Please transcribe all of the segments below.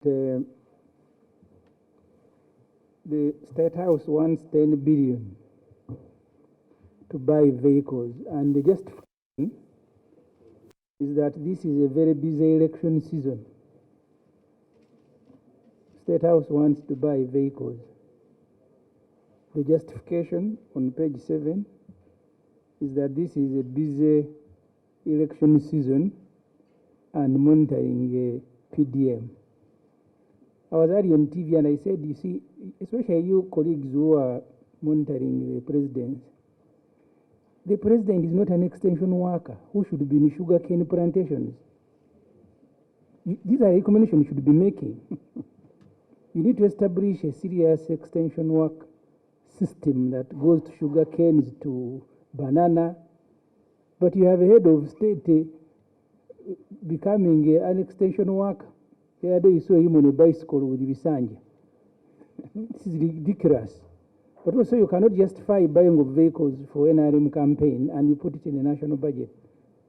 The State House wants 10 billion to buy vehicles, and the justification is that this is a very busy election season. State House wants to buy vehicles. The justification on page 7 is that this is a busy election season and monitoring PDM. I was earlier on TV and I said, you see, especially you colleagues who are monitoring the president is not an extension worker who should be in sugarcane plantations. These are recommendations you should be making. You need to establish a serious extension work system that goes to sugar canes, to banana. But you have a head of state becoming an extension worker. The other day you saw him on a bicycle with Visanja. This is ridiculous. But also you cannot justify buying of vehicles for NRM campaign and you put it in the national budget.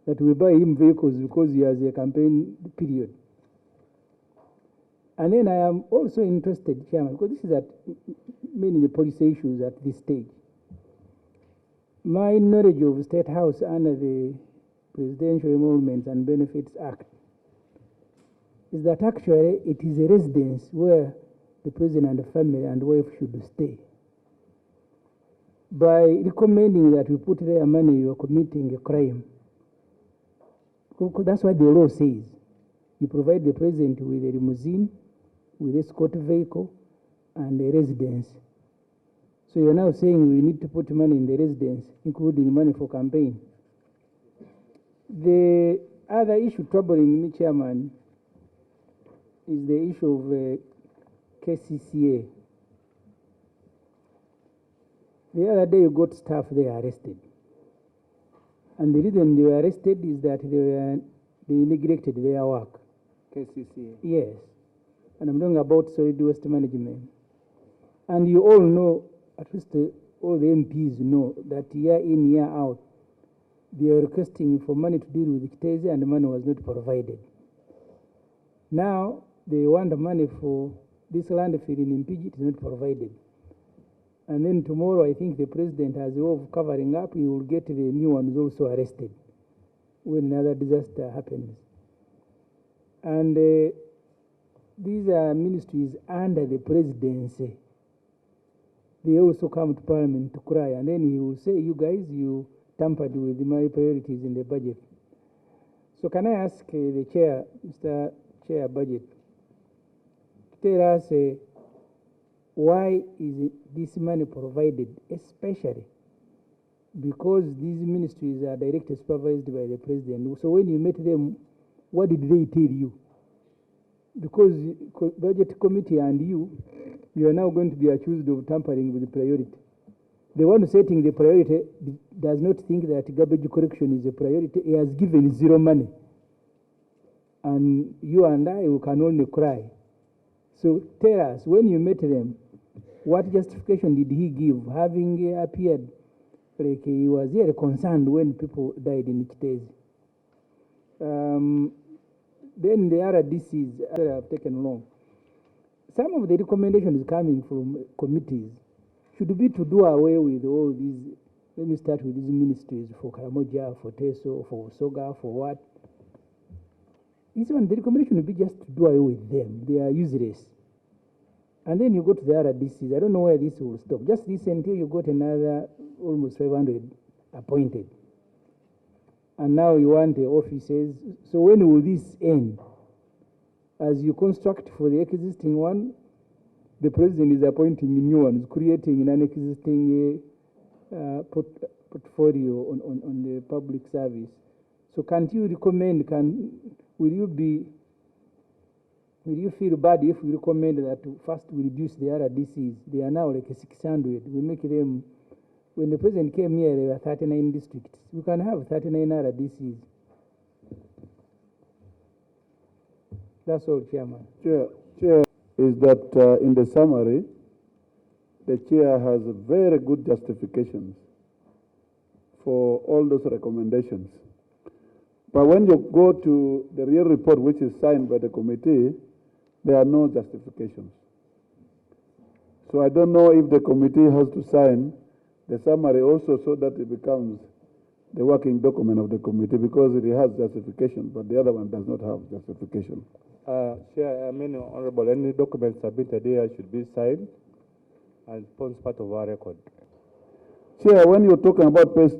That we buy him vehicles because he has a campaign period. And then I am also interested, Chairman, because this is at mainly the policy issues at this stage. My knowledge of State House under the Presidential Emoluments and Benefits Act is that actually it is a residence where the president and the family and wife should stay. By recommending that we put their money, you are committing a crime. That's what the law says. You provide the president with a limousine, with a escort vehicle, and a residence. So you're now saying we need to put money in the residence, including money for campaign. The other issue troubling me, Chairman, is the issue of KCCA. The other day you got staff there arrested. And the reason they were arrested is that they neglected their work. KCCA? Yes. And I'm talking about solid waste management. And you all know, at least all the MPs know, that year in, year out, they are requesting for money to deal with Kitezi and the money was not provided. Now, they want the money for this landfill in Mpigi, it is not provided. And then tomorrow, I think the president has a way of covering up, he will get the new ones also arrested when another disaster happens. And these are ministries under the presidency. They also come to parliament to cry, and then he will say, you guys, you tampered with my priorities in the budget. So can I ask the chair, Mr. Chair Budget, to tell us why is this money provided, especially because these ministries are directly supervised by the president. So when you met them, what did they tell you? Because budget committee and you are now going to be accused of tampering with the priority. The one setting the priority does not think that garbage collection is a priority. He has given zero money. And you and I, we can only cry. So tell us, when you met them, what justification did he give, having appeared like he was very concerned when people died in Kitezi? Then the RDCs have taken long. Some of the recommendations coming from committees should be to do away with all these. Let me start with these ministries for Karamoja, for Teso, for Soga, for what. This one, the recommendation would be just to do away with them. They are useless. And then you go to the RDCs. I don't know where this will stop. Just recently, you got another almost 500 appointed. And now you want the offices. So when will this end? As you construct for the existing one, the president is appointing new ones, creating an existing portfolio on the public service. So can't you recommend, will you feel bad if we recommend that first we reduce the RDCs? They are now like 600. We make them, when the president came here, there were 39 districts. We can have 39 RDCs. That's all, Chairman. Chair, is that in the summary, the chair has very good justifications for all those recommendations. But when you go to the real report, which is signed by the committee, there are no justifications. So I don't know if the committee has to sign the summary also so that it becomes the working document of the committee, because it has justification, but the other one does not have justification. Chair, Honorable, any documents submitted here should be signed and forms part of our record. Chair, when you're talking about page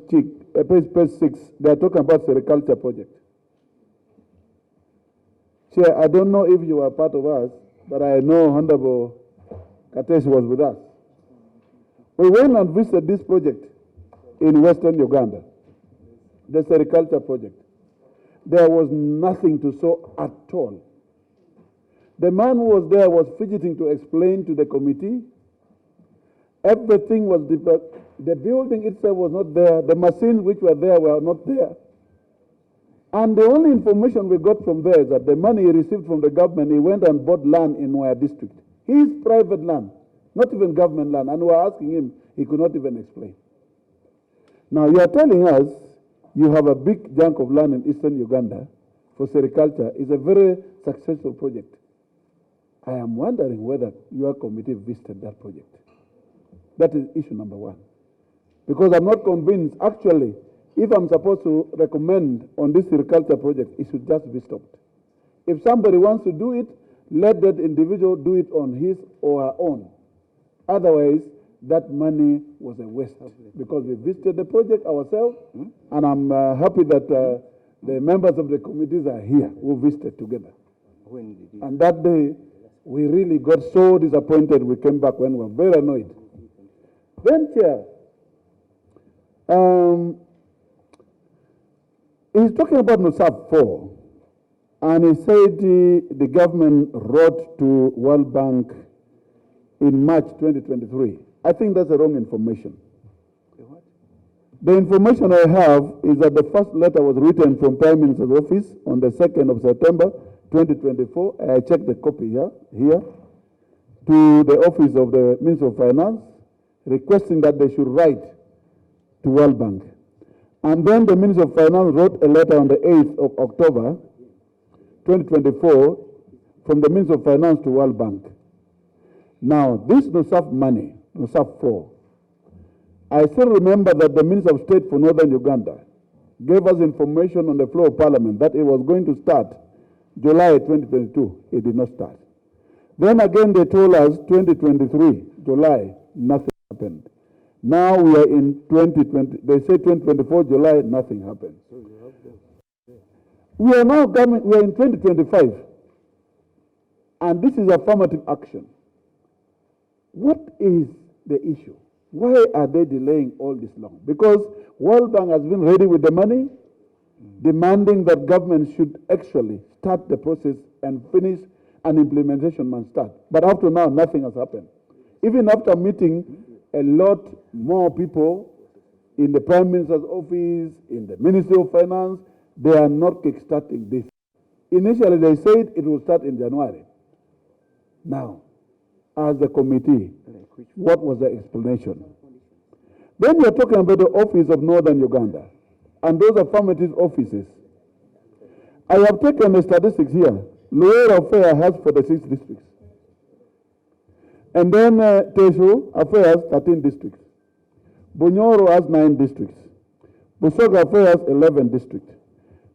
6, they are talking about sericulture project. Chair, I don't know if you are part of us, but I know Honorable Katesh was with us. We went and visited this project in Western Uganda, the sericulture project. There was nothing to show at all. The man who was there was fidgeting to explain to the committee. Everything was different. The building itself was not there. The machines which were there were not there. And the only information we got from there is that the money he received from the government, he went and bought land in Waya district. His private land, not even government land. And we were asking him, he could not even explain. Now you are telling us you have a big chunk of land in eastern Uganda for sericulture. It's a very successful project. I am wondering whether your committee visited that project. That is issue number one. Because I'm not convinced, actually, if I'm supposed to recommend on this sericulture project, it should just be stopped. If somebody wants to do it, let that individual do it on his or her own. Otherwise, that money was a waste, because we visited the project ourselves, and I'm happy that the members of the committees are here who visited together. And that day, we really got so disappointed. We came back when we were very annoyed. Then, Chair, he's talking about NUSAF 4, and he said the government wrote to World Bank in March 2023. I think that's the wrong information. The information I have is that the first letter was written from Prime Minister's office on the 2nd of September 2024. I checked the copy here, to the office of the Minister of Finance, requesting that they should write to World Bank. And then the Minister of Finance wrote a letter on the 8th of October 2024 from the Minister of Finance to World Bank. Now, this NUSAF money, NUSAF 4, I still remember that the Minister of State for Northern Uganda gave us information on the floor of Parliament that it was going to start July 2022. It did not start. Then again, they told us 2023, July, nothing happened. Now we are in 2020, they say 2024, July, nothing happened. We are now coming, we are in 2025, and this is affirmative action. What is the issue? Why are they delaying all this long? Because World Bank has been ready with the money, demanding that government should actually start the process and finish, and implementation must start. But up to now, nothing has happened. Even after meeting a lot more people in the Prime Minister's office, in the Ministry of Finance, they are not kickstarting this. Initially, they said it will start in January. Now, as the committee, what was the explanation? Then we are talking about the office of Northern Uganda and those affirmative offices. I have taken the statistics here. Luwero Affair has 46 districts. And then Tesu Affairs, 13 districts. Bunyoro has 9 districts. Busoga Affairs, 11 districts.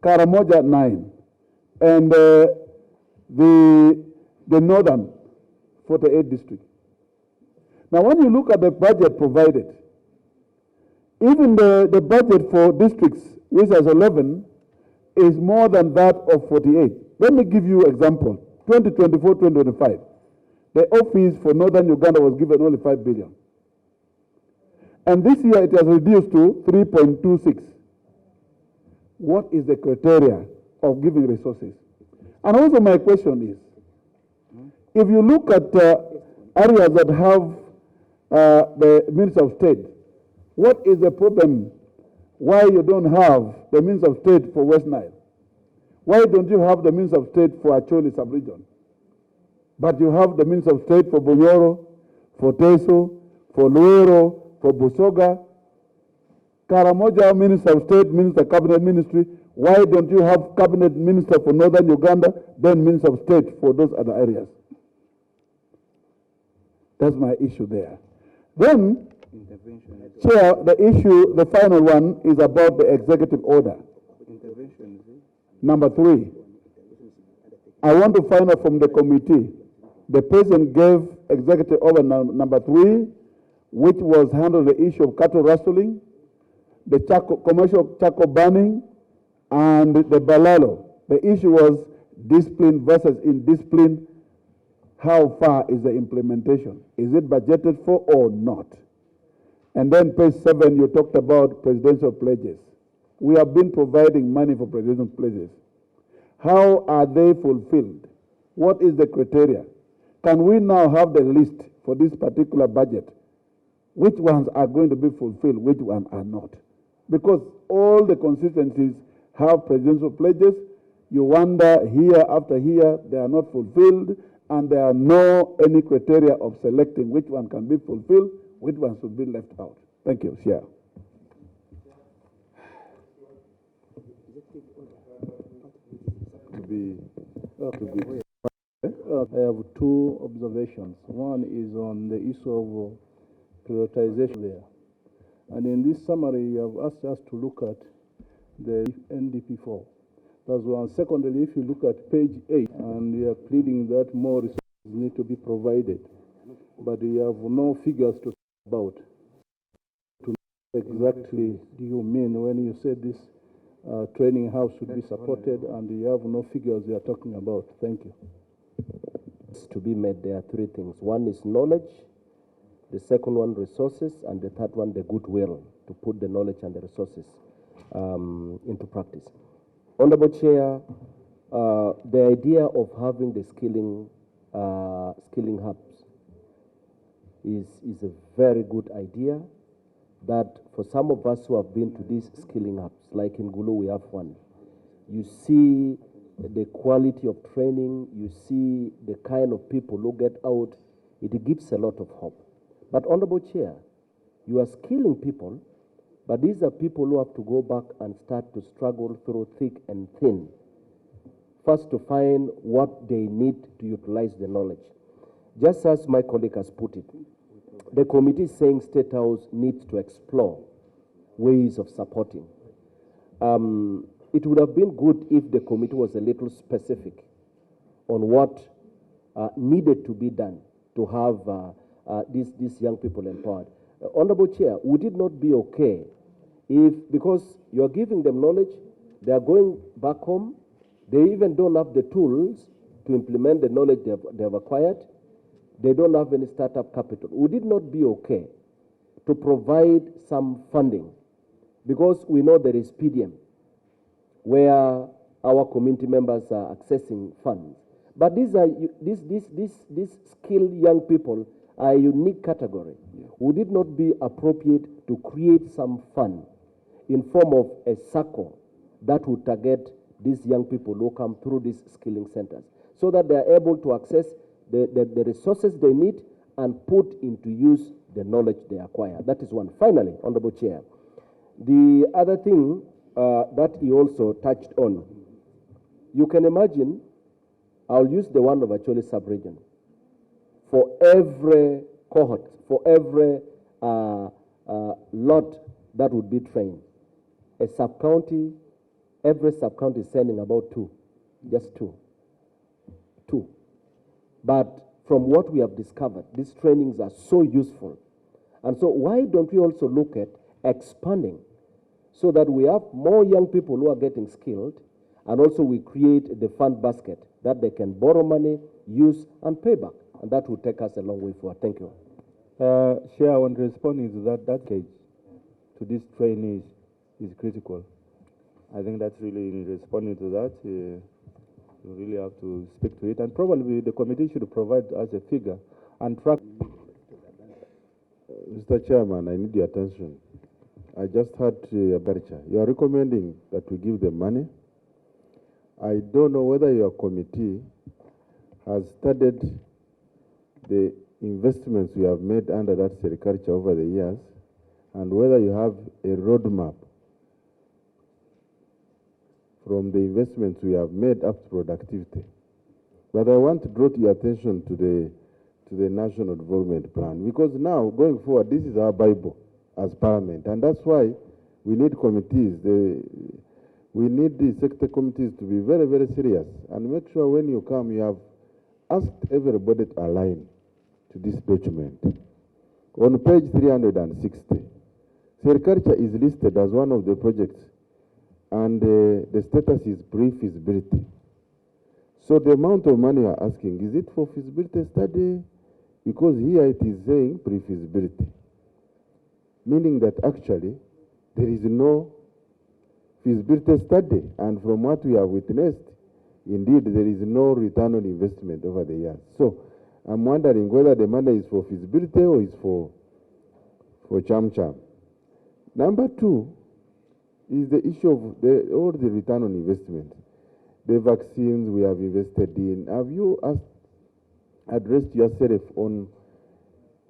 Karamoja, 9. And the Northern, 48 districts. Now, when you look at the budget provided, even the budget for districts, which has 11, is more than that of 48. Let me give you an example. 2024-2025, the office for Northern Uganda was given only 5 billion. And this year it has reduced to 3.26. What is the criteria of giving resources? And also my question is, if you look at areas that have the Minister of State, what is the problem why you don't have the Minister of State for West Nile? Why don't you have the Minister of State for Acholi sub-region? But you have the Minister of State for Bunyoro, for Teso, for Luwero, for Busoga, Karamoja, Minister of State, Minister Cabinet Ministry. Why don't you have cabinet minister for northern Uganda, then minister of state for those other areas? That's my issue there. Then, Chair, the final one is about the executive order. Number 3. I want to find out from the committee. The president gave executive order number 3, which was handle the issue of cattle rustling, the commercial charcoal burning, and the balalo. The issue was discipline versus indiscipline. How far is the implementation? Is it budgeted for or not? And then page 7, you talked about presidential pledges. We have been providing money for presidential pledges. How are they fulfilled? What is the criteria? Can we now have the list for this particular budget? Which ones are going to be fulfilled, which ones are not? Because all the constituencies have presidential pledges. You wonder here after here, they are not fulfilled, and there are no any criteria of selecting which one can be fulfilled, which one should be left out. Thank you, Chair. I have 2 observations. One is on the issue of prioritization there. And in this summary, you have asked us to look at the NDP4. That's one. Secondly, if you look at page 8, and you are pleading that more resources need to be provided, but you have no figures to talk about. To exactly do you mean when you say this training house should be supported, and you have no figures you are talking about? Thank you. To be made, there are 3 things. One is knowledge, the second one resources, and the third one the goodwill to put the knowledge and the resources into practice. Honorable Chair, the idea of having the skilling hubs is a very good idea. That for some of us who have been to these skilling hubs, like in Gulu we have one, you see the quality of training, you see the kind of people who get out, it gives a lot of hope. But Honorable Chair, you are skilling people, but these are people who have to go back and start to struggle through thick and thin, first to find what they need to utilize the knowledge. Just as my colleague has put it, the committee is saying State House needs to explore ways of supporting. It would have been good if the committee was a little specific on what needed to be done to have these young people empowered. Honorable Chair, would it not be okay if, because you're giving them knowledge, they are going back home, they even don't have the tools to implement the knowledge they have acquired, they don't have any startup capital. Would it not be okay to provide some funding? Because we know there is PDM, where our community members are accessing funds. But these skilled young people are a unique category. Yeah. Would it not be appropriate to create some fund in form of a circle that would target these young people who come through these skilling centers, so that they are able to access the resources they need and put into use the knowledge they acquire? That is one. Finally, Honorable Chair, the other thing that he also touched on, you can imagine, I'll use the one of Acholi sub-region. For every cohort, for every lot that would be trained, a sub-county, every sub-county is sending about 2, just 2. But from what we have discovered, these trainings are so useful. And so why don't we also look at expanding so that we have more young people who are getting skilled, and also we create the fund basket that they can borrow money, use, and pay back. And that will take us a long way forward. Thank you. Chair, when responding to that case, to these trainees is critical. I think that's really, in responding to that, you really have to speak to it. And probably the committee should provide us a figure and track. Mr. Chairman, I need your attention. I just heard Abaricha. You are recommending that we give them money. I don't know whether your committee has studied the investments we have made under that sericulture over the years, and whether you have a roadmap from the investments we have made up to productivity. But I want to draw to your attention to the National Development Plan, because now, going forward, this is our Bible as Parliament, and that's why we need committees. We need the sector committees to be very, very serious and make sure when you come, you have asked everybody to align to this document. On page 360, sericulture is listed as one of the projects, and the status is pre-feasibility. So the amount of money you are asking, is it for feasibility study? Because here it is saying pre-feasibility, meaning that actually there is no feasibility study, and from what we have witnessed, indeed there is no return on investment over the years. So I'm wondering whether the money is for feasibility or is for cham-cham. Number two is the issue of all the return on investment. The vaccines we have invested in. Have you addressed yourself on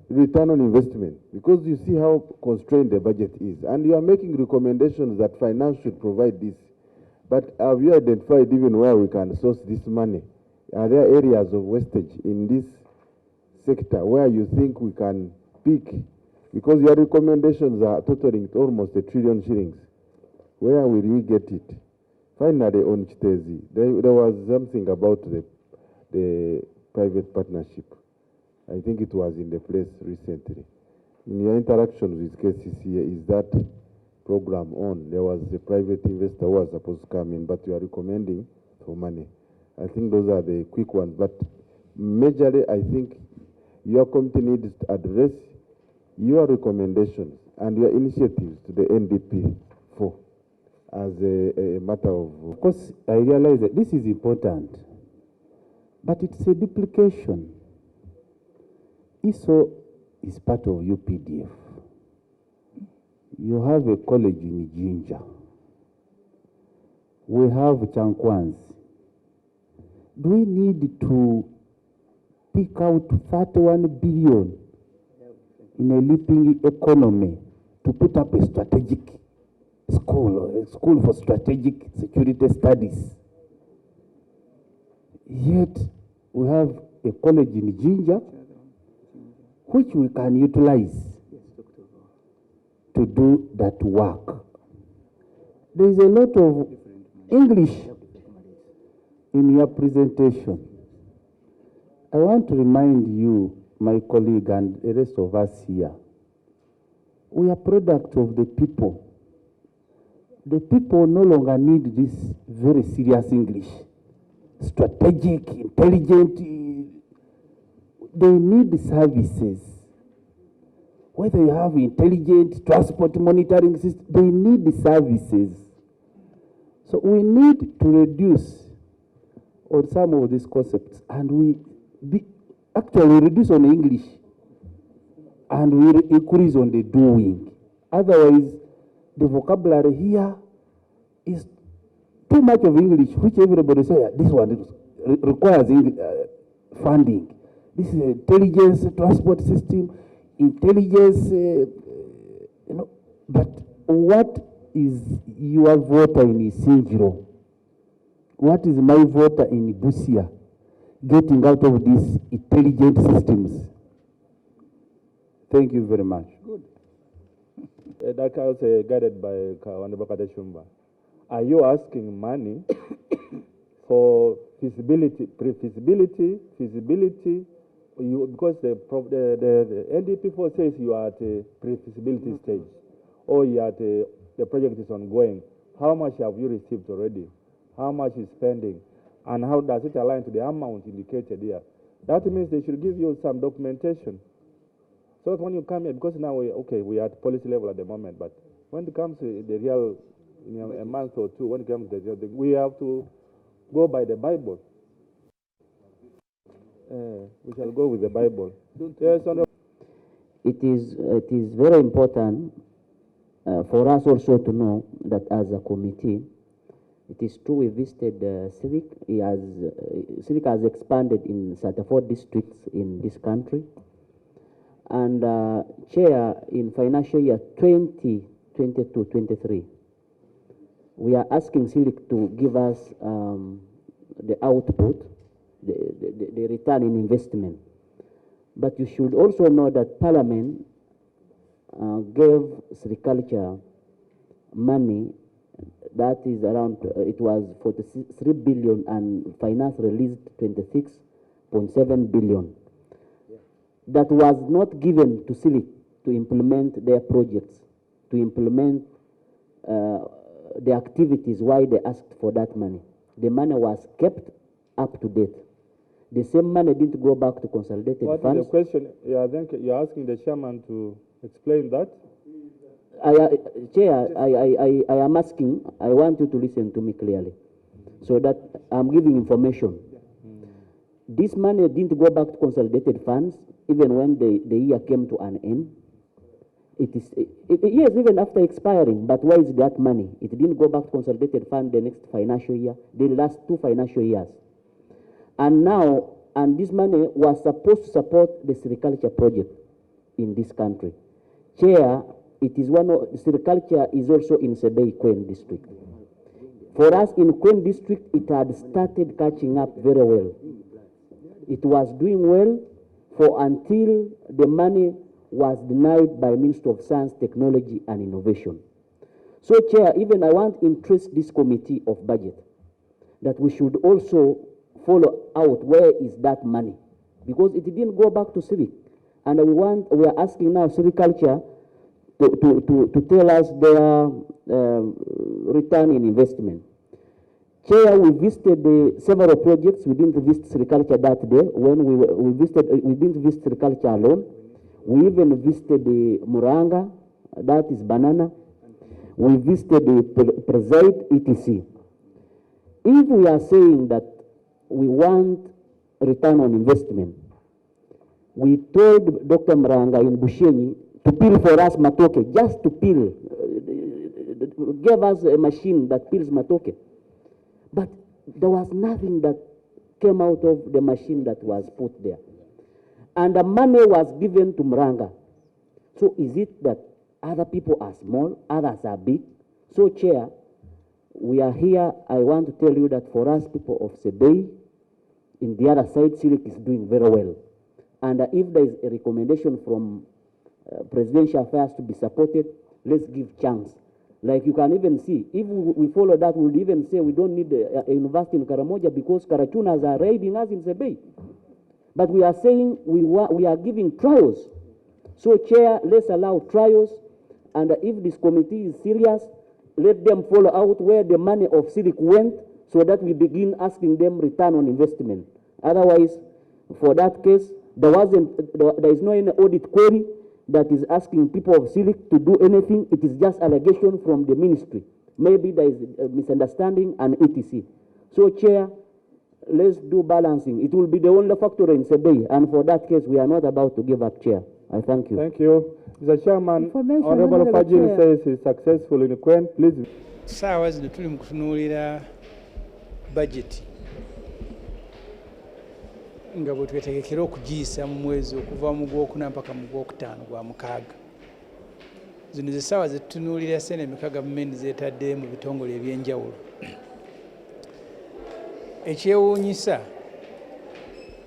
return on investment? Because you see how constrained the budget is, and you are making recommendations that finance should provide this. But have you identified even where we can source this money? Are there areas of wastage in this sector where you think we can pick? Because your recommendations are totaling to almost $1 trillion shillings. Where will we get it? Finally, on Chitezi, there was something about the private partnership. I think it was in the press recently. In your interactions with KCCA, is that program on? There was a private investor who was supposed to come in, but you are recommending for money. I think those are the quick ones. But majorly, I think your committee needs to address your recommendations and your initiatives to the NDP 4 as a matter of course, I realize that this is important, but it's a duplication. ISO is part of UPDF. You have a college in Jinja. We have Chankwans. Do we need to pick out 31 billion in a leaping economy to put up a strategic school, a school for strategic security studies? Yet we have a college in Jinja which we can utilize to do that work. There is a lot of English in your presentation. I want to remind you, my colleague, and the rest of us here, we are product of the people. The people no longer need this very serious English. Strategic, intelligent, they need services. Whether you have intelligent transport monitoring system, they need the services. So we need to reduce on some of these concepts, and we actually reduce on English and we increase on the doing. Otherwise, the vocabulary here is too much of English, which everybody says, this one requires funding. This is intelligence transport system, intelligence, but what is your voter in Ssemujju? What is my voter in Busia getting out of these intelligent systems? Thank you very much. Good. That was guided by Honorable Kadeshumba. Are you asking money for feasibility, pre-feasibility, feasibility? Because the NDP4 says you are at a pre-feasibility stage, or you are at the project is ongoing. How much have you received already? How much is spending? And how does it align to the amount indicated here? That means they should give you some documentation. So that when you come here, because now we are at policy level at the moment, but when it comes to the real, a month or two, when it comes to the real thing, we have to go by the Bible. We shall go with the Bible. Yes, it is very important for us also to know that as a committee, it is true we visited Civic. Civic has expanded in 34 districts in this country. And Chair, in financial year 2022-23, we are asking SILIC to give us the output, the return in investment. But you should also know that Parliament gave Agriculture money that is around, it was 43 billion and finance released 26.7 billion. That was not given to SILIC to implement their projects, to implement the activities why they asked for that money. The money was kept up to date. The same money didn't go back to consolidated What funds. is the question? Yeah, I think you're asking the chairman to explain that. Chair, I am asking, I want you to listen to me clearly, so that I'm giving information. This money didn't go back to consolidated funds, even when the year came to an end. Yes, even after expiring, but where is that money? It didn't go back to consolidated fund the next financial year, the last 2 financial years. And now, and this money was supposed to support the silviculture project in this country. Chair, it is one of, silviculture is also in Sebei Kwen district. For us in Kwen district, it had started catching up very well. It was doing well for until the money was denied by Minister of Science, Technology and Innovation. So Chair, even I want to interest this committee of budget that we should also follow out where is that money, because it didn't go back to civic. And we are asking now silviculture to tell us their return in investment. Chair, we visited several projects. We didn't visit silviculture that day. When we didn't visit silviculture alone. We even visited the Muranga, that is banana. We visited the Preside, etc. If we are saying that we want return on investment, we told Dr. Muranga in Bushenyi to peel for us matoke, just to peel. Give us a machine that peels matoke. But there was nothing that came out of the machine that was put there. And the money was given to Muranga. So is it that other people are small, others are big? So Chair, we are here. I want to tell you that for us people of Sebei, in the other side, SILIC is doing very well. And if there is a recommendation from Presidential Affairs to be supported, let's give chance. Like you can even see, if we follow that, we'll even say we don't need a university in Karamoja because Karachunas are raiding us in Sebei. But we are saying we are giving trials. So Chair, let's allow trials. And if this committee is serious, let them follow out where the money of SILIC went so that we begin asking them return on investment. Otherwise, for that case, there is no any audit query that is asking people of SILIC to do anything. It is just allegation from the ministry. Maybe there is a misunderstanding and etc. So Chair, let's do balancing. It will be the only factor in Sebei, and for that case, we are not about to give up, Chair. I thank you. Thank you. Mr. Chairman, Honorable Fajil says he's successful in Kwen. Please. Sawa zino tuli mu kutunuulira budget nga bwe twetegekera okugiyisa mu mwezi okuva mu Gwokuna mpaka mu Gwokutaano gwa mukaaga. Zino ze ssaawa ze tutunuulira ssente emeka gavumenti zeetadde mu bitongole eby'enjawulo. Ekyewuunyisa,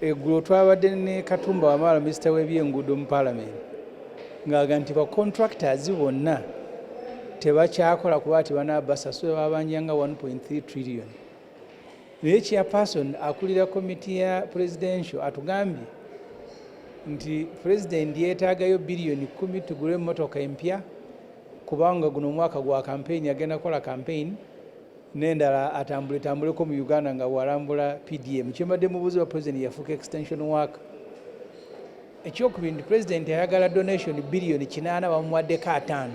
eggulo twabadde ne Katumba Wamala, minisita w'ebyenguudo mu Parliament, ng'aga nti ba contractors bonna tebakyakola kuba ati banaabasasula babanjanga 1.3 trillion. Naye chairperson akulira komiti ya presidential atugambye nti president yeetaagayo biliyoni 10 tugule emmotoka empya kubanga guno omwaka gwa campaign agenda kukola campaign n'endala atambuleko mu Uganda nga walambula PDM. Kyembadde mubuuzi wa president yafuuka extension work. Ekyokubiri nti president ayagala donation biliyoni 8 bamuwaddeko 5.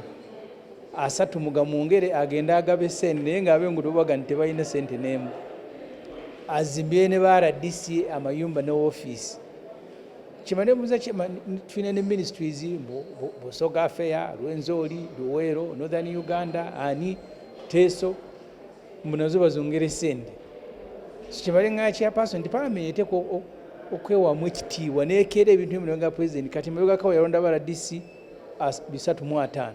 Asatu mugamwongere agenda agabe ssente naye ng'abenguudo baga nti tebalina ssente n'emu. Azimbye ne ba RDC amayumba ne office. Kimane muza tulina ne ministries Busoga Affair, Rwenzori, Luwero, Northern Uganda, Ani, Teso, munazo bazongere ssente. Kimale nga chairperson nti Parliament eteeko okwewamu ekitiibwa n'ekeera ebintu ebyo nga president kati mabega kawa yalonda ba RDC 305.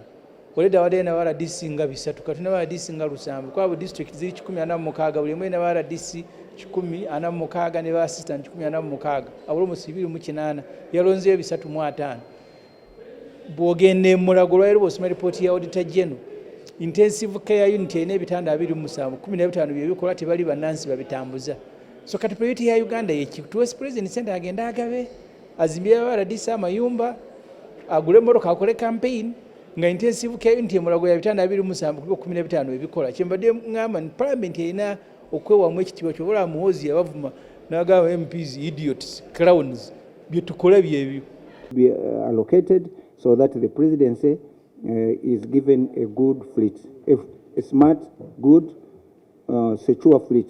oleda wadde na RDC nga 3 katuna RDC nga 7 kwabo district ziri 146 buli mwene na RDC 146 ne ba assistant 146 almost 28 yalonzeyo 305 bwogende mulago lwairo bosoma report ya auditor general intensive care unit ene ebitanda 27 15 byebikola tebali banansi babitambuza so kati priority ya Uganda yekitu president center agenda agabe azimbia RDC amayumba agule motoka akole campaign nga intensive care unit mulago ya bitanda 27 kuliko 15 ebikola kyembadde ngamba ni parliament ina okwewa mu ekitibo kyobola muhozi yabavuma nagaba MPs idiots clowns byetukola byebyo be allocated so that the presidency is given a good fleet, a smart, good, secure fleet.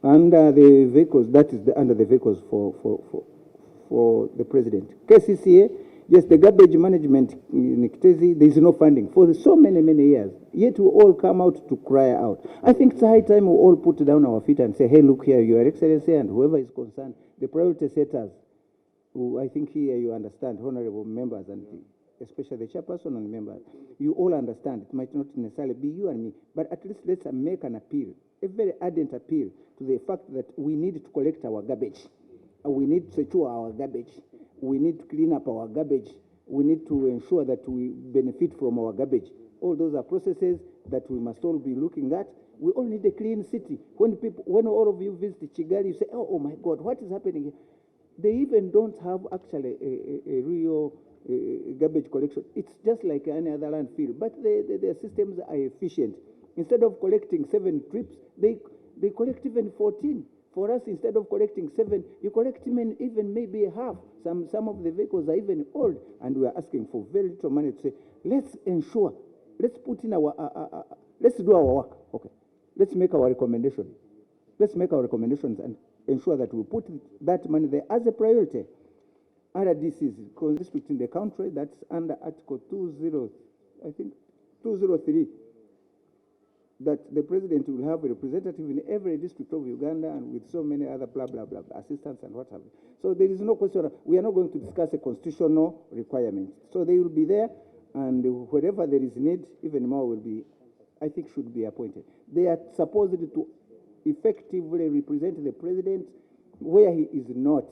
Under the vehicles, that is under the vehicles for the president. KCCA, yes, the garbage management in Kitezi, there is no funding for so many years. Yet we all come out to cry out. I think it's high time we all put down our feet and say, hey, look here, Your Excellency, and whoever is concerned, the priority setters, who I think here you understand, honorable members, and especially the chairperson and members, you all understand. It might not necessarily be you and me, but at least let's make an appeal, a very ardent appeal to the fact that we need to collect our garbage. We need to secure our garbage. We need to clean up our garbage. We need to ensure that we benefit from our garbage. All those are processes that we must all be looking at. We all need a clean city. When all of you visit Kigali, you say, oh my God, what is happening here? They even don't have actually a real garbage collection. It's just like any other landfill, but their systems are efficient. Instead of collecting 7 trips, they collect even 14. For us, instead of collecting 7, you collect even maybe half. Some of the vehicles are even old, and we are asking for very little money to say, let's ensure, let's put in our, let's do our work. Okay, let's make our recommendation. Let's make our recommendations and ensure that we put that money there as a priority. RDCs, because district in the country, that's under Article 203, that the president will have a representative in every district of Uganda and with so many other blah, blah, blah, assistants and what have you. So there is no question. We are not going to discuss a constitutional requirement. So they will be there, and wherever there is need, even more will be, I think, should be appointed. They are supposed to effectively represent the president where he is not.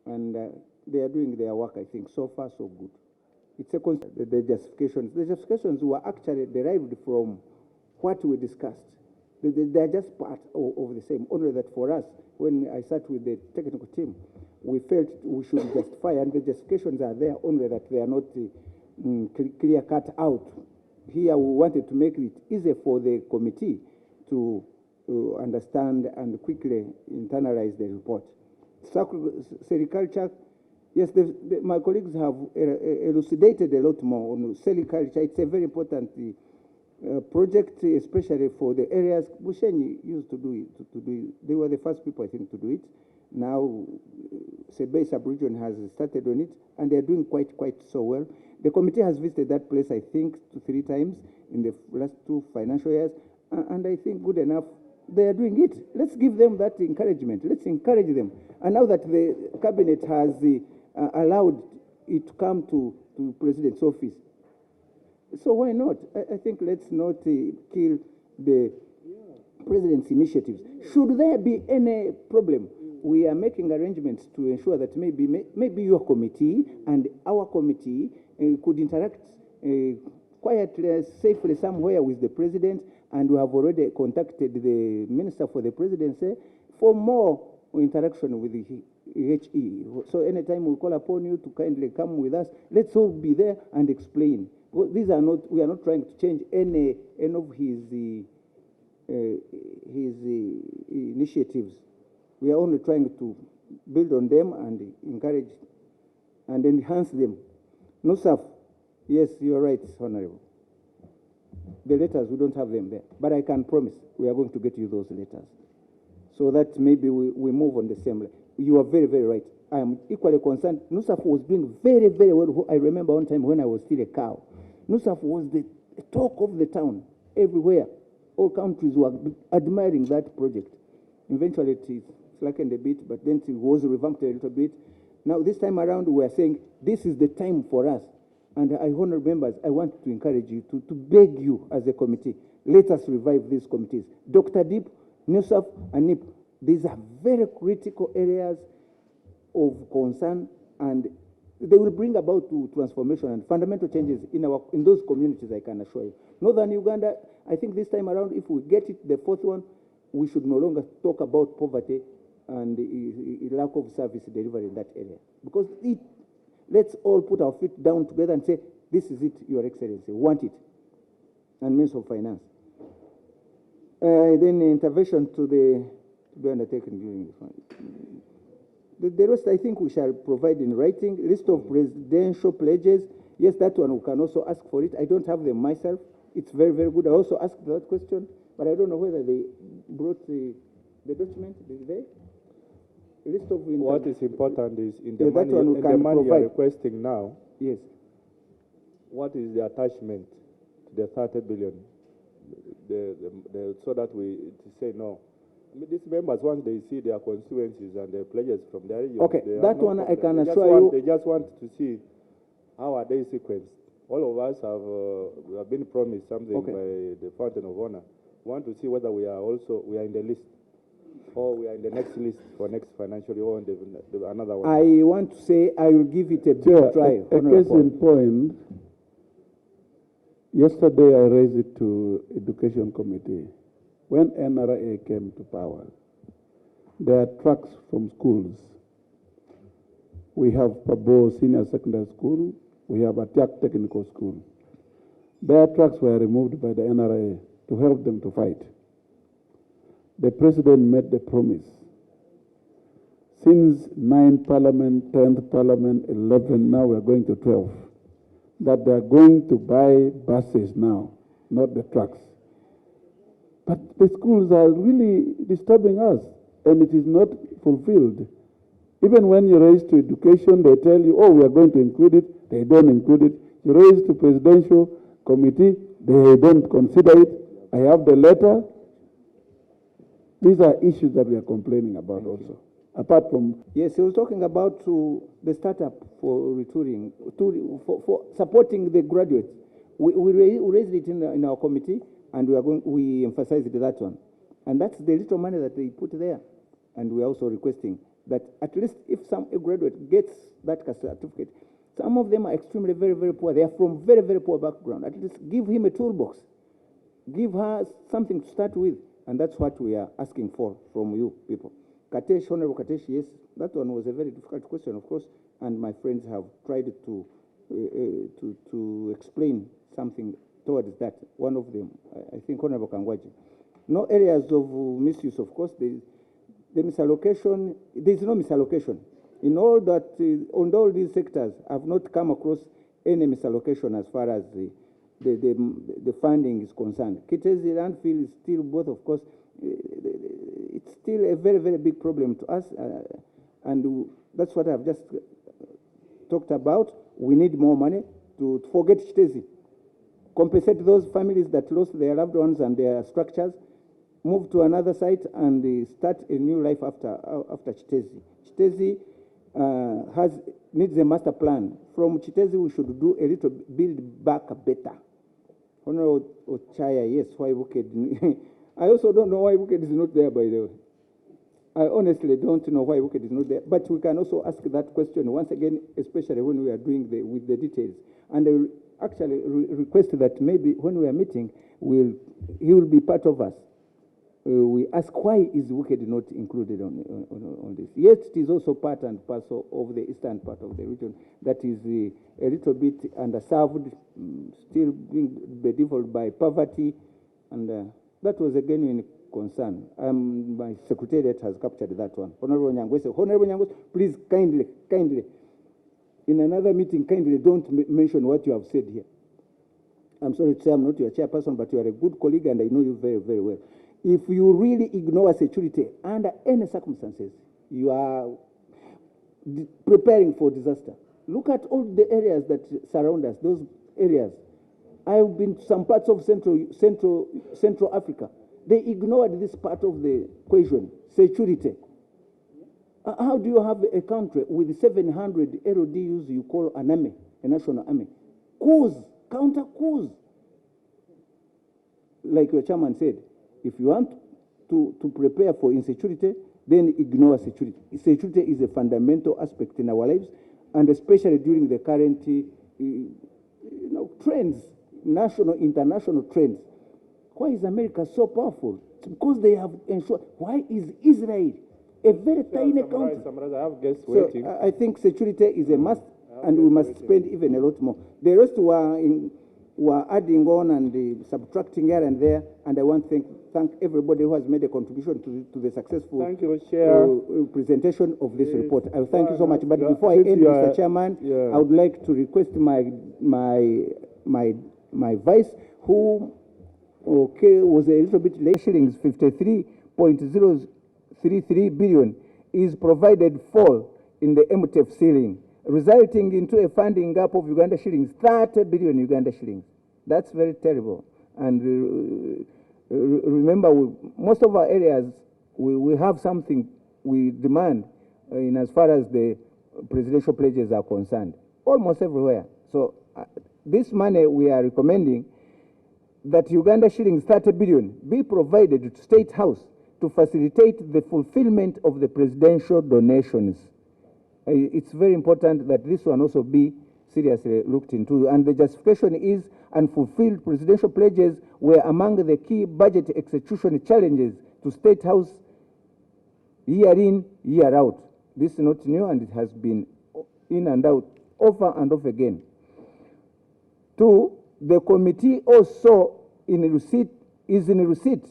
And they are doing their work, I think. So far, so good. It's the justifications. The justifications were actually derived from what we discussed. They are just part of the same. Only that for us, when I sat with the technical team, we felt we should justify, and the justifications are there, only that they are not clear cut out. Here we wanted to make it easier for the committee to understand and quickly internalize the report. Sericulture, yes, my colleagues have elucidated a lot more on sericulture. It's a very important project, especially for the areas Bushenyi used to do it. They were the first people, I think, to do it. Now, Sebei sub-region has started on it, and they're doing quite so well. The committee has visited that place, I think, 2 or 3 times in the last 2 financial years, and I think good enough. They are doing it. Let's give them that encouragement. Let's encourage them. And now that the cabinet has allowed it to come to president's office, so why not? I think let's not kill the president's initiatives. Should there be any problem, we are making arrangements to ensure that maybe your committee and our committee could interact quietly, safely somewhere with the president, and we have already contacted the Minister for the Presidency for more interaction with the HE. So anytime we call upon you to kindly come with us, let's all be there and explain. Well, we are not trying to change any of his initiatives. We are only trying to build on them and encourage and enhance them. Nusaf, yes, you're right, Honorable. The letters, we don't have them there. But I can promise we are going to get you those letters, so that maybe we move on the same line. You are very right. I am equally concerned. Nusaf was doing very well. I remember one time when I was still a cow. Nusaf was the talk of the town everywhere. All countries were admiring that project. Eventually it slackened a bit, but then it was revamped a little bit. Now this time around we are saying this is the time for us. And honorable members, I want to encourage you to beg you as a committee, let us revive these committees. Dr. Deep, NUSAF, and NIP, these are very critical areas of concern, and they will bring about transformation and fundamental changes in those communities, I can assure you. Northern Uganda, I think this time around, if we get it, the fourth one, we should no longer talk about poverty and the lack of service delivery in that area. Because let's all put our feet down together and say, this is it, Your Excellency, we want it. And means of finance. Then intervention to be undertaken during this one. The rest, I think we shall provide in writing. List of presidential pledges. Yes, that one we can also ask for it. I don't have them myself. It's very, very good. I also asked that question, but I don't know whether they brought the document. Did they? List of what is important is in the that one we can money you provide. are requesting now. Yes. What is the attachment to the 30 billion? So that we say no. I mean, these members, once they see their constituencies and their pledges from their region, okay, that one I can assure you. They just want to see how are they sequenced. All of us have been promised something by the Fountain of Honor. We want to see whether we are in the list, or we are in the next list for next financial year, or in another one. I want to say I will give it a big try. A case in point. Yesterday I raised it to Education Committee. When NRA came to power, there are trucks from schools. We have Pabo Senior Secondary School. We have Atiak Technical School. Their trucks were removed by the NRA to help them to fight. The president made the promise. Since 9th Parliament, 10th Parliament, 11, now we're going to 12, that they're going to buy buses now, not the trucks. But the schools are really disturbing us, and it is not fulfilled. Even when you raise to education, they tell you, oh, we are going to include it. They don't include it. You raise to presidential committee, they don't consider it. I have the letter. These are issues that we are complaining about also. Apart from... Yes, he was talking about the startup for retooling, for supporting the graduates. We raised it in our committee, and we emphasized that one. And that's the little money that they put there. And we are also requesting that at least if a graduate gets that certificate, some of them are extremely very, very poor. They are from very, very poor background. At least give him a toolbox. Give her something to start with. And that's what we are asking for from you people. Katesh, Honorable Katesh, yes, that one was a very difficult question, of course, and my friends have tried to explain something towards that. One of them, I think, Honorable Kangwaji. No areas of misuse, of course. The misallocation, there is no misallocation. In all that, on all these sectors, I've not come across any misallocation as far as the funding is concerned. Kitezi landfill is still both, of course, it's still a very, very big problem to us, and that's what I've just talked about. We need more money to forget Kitezi, compensate those families that lost their loved ones and their structures, move to another site and start a new life after Kitezi. Kitezi needs a master plan. From Kitezi, we should do a little build back better. Honorable Ochaya, yes, why Buked? I also don't know why Buked is not there, by the way. I honestly don't know why Buked is not there. But we can also ask that question once again, especially when we are doing with the details. And I will actually request that maybe when we are meeting, he will be part of us. We ask why is Buked not included on this. Yet it is also part and parcel of the eastern part of the region that is a little bit underserved, still being bedeviled by poverty, and that was a genuine concern. My secretariat has captured that one. Honorable Nyangwese, please kindly, in another meeting, kindly don't mention what you have said here. I'm sorry to say I'm not your chairperson, but you are a good colleague and I know you very, very well. If you really ignore security under any circumstances, you are preparing for disaster. Look at all the areas that surround us, those areas. I've been to some parts of Central Africa. They ignored this part of the equation, security. How do you have a country with 700 LODUs you call an army, a national army, coups, counter coups. Like your chairman said, if you want to prepare for insecurity, then ignore security. Security is a fundamental aspect in our lives, and especially during the current trends, national, international trends. Why is America so powerful? It's because they have ensured. Why is Israel a very tiny country? I have guests So waiting. I think security is a must, and we must spend even a lot more. The rest were adding on and subtracting here and there, and I want to thank everybody who has made a contribution to the successful Thank you, Chair. presentation of this report. I thank you so much. But before I end, Mr. Chairman, I would like to request my vice, who was a little bit late. Shillings 53.033 billion is provided for in the MTF ceiling, resulting into a funding gap of Uganda shillings 30 billion Uganda shillings. That's very terrible. And remember, most of our areas, we have something we demand in as far as the presidential pledges are concerned, almost everywhere. So this money we are recommending that Uganda shillings 30 billion be provided to State House to facilitate the fulfillment of the presidential donations. It's very important that this one also be seriously looked into. And the justification is unfulfilled presidential pledges were among the key budget execution challenges to State House year in, year out. This is not new, and it has been in and out over and over again. 2, the committee also is in receipt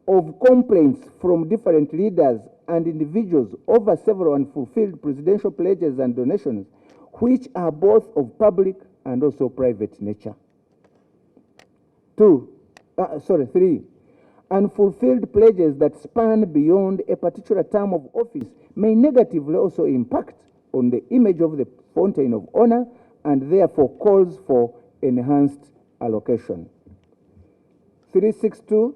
of complaints from different leaders and individuals over several unfulfilled presidential pledges and donations, which are both of public and also private nature. 3. Unfulfilled pledges that span beyond a particular term of office may negatively also impact on the image of the fountain of honor, and therefore calls for enhanced allocation. 362,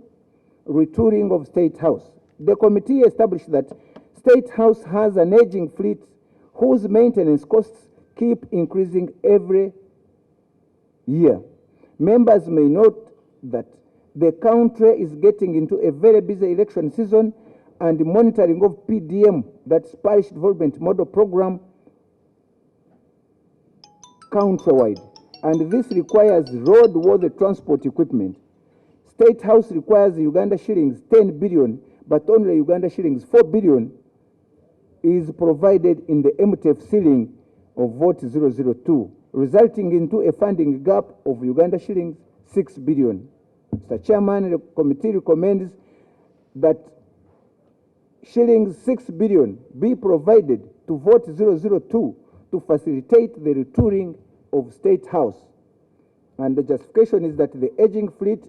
retooling of State House. The committee established that State House has an aging fleet whose maintenance costs keep increasing every year. Members may note that the country is getting into a very busy election season, and the monitoring of PDM, that's Parish Development Model Program, countrywide, and this requires roadworthy transport equipment. State House requires Uganda shillings 10 billion, but only Uganda shillings 4 billion is provided in the MTF ceiling of vote 002, resulting into a funding gap of Uganda shillings 6 billion. Mr. Chairman, the committee recommends that shillings 6 billion be provided to vote 002 to facilitate the retooling of State House. And the justification is that the aging fleet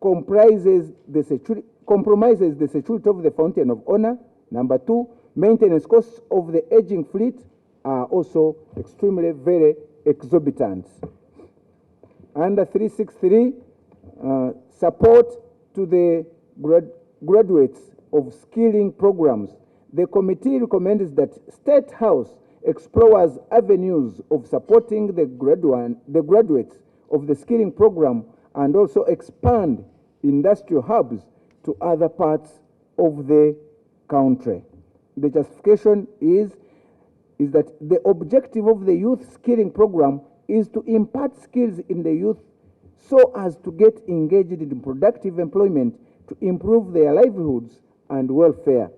compromises the security of the fountain of honor. Number 2, maintenance costs of the aging fleet are also extremely very exorbitant. Under 363, support to the graduates of skilling programs. The committee recommends that State House explores avenues of supporting the graduates of the skilling program, and also expand industrial hubs to other parts of the country. The justification is that the objective of the youth skilling program is to impart skills in the youth so as to get engaged in productive employment to improve their livelihoods and welfare.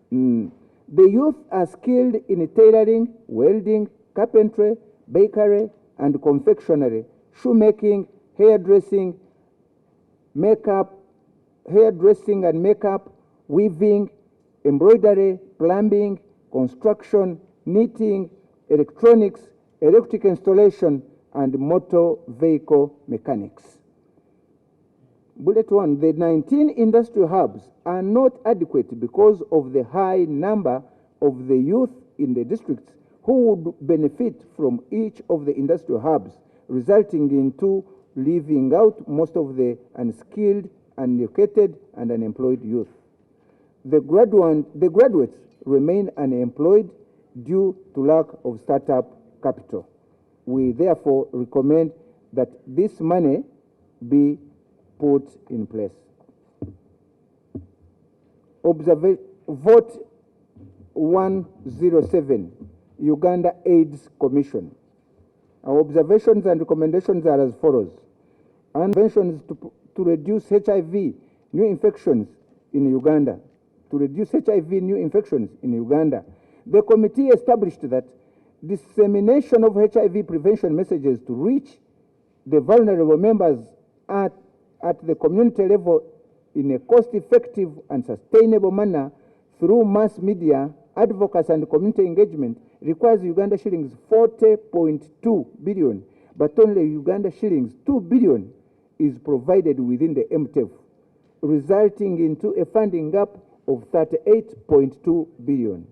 The youth are skilled in tailoring, welding, carpentry, bakery and confectionery, shoemaking, hairdressing and makeup, weaving, embroidery, plumbing, construction, knitting, electronics, electric installation, and motor vehicle mechanics. Bullet 1, the 19 industrial hubs are not adequate because of the high number of the youth in the districts who would benefit from each of the industrial hubs, resulting into leaving out most of the unskilled, uneducated, and unemployed youth. The graduates remain unemployed due to lack of startup capital. we therefore recommend that this money be put in place. Vote 107, Uganda AIDS Commission. Our observations and recommendations are as follows. Interventions to reduce HIV new infections in Uganda. To reduce HIV new infections in Uganda. The committee established that dissemination of HIV prevention messages to reach the vulnerable members at the community level in a cost-effective and sustainable manner through mass media, advocacy and community engagement requires Uganda shillings 40.2 billion, but only Uganda shillings 2 billion is provided within the MTF, resulting into a funding gap of 38.2 billion.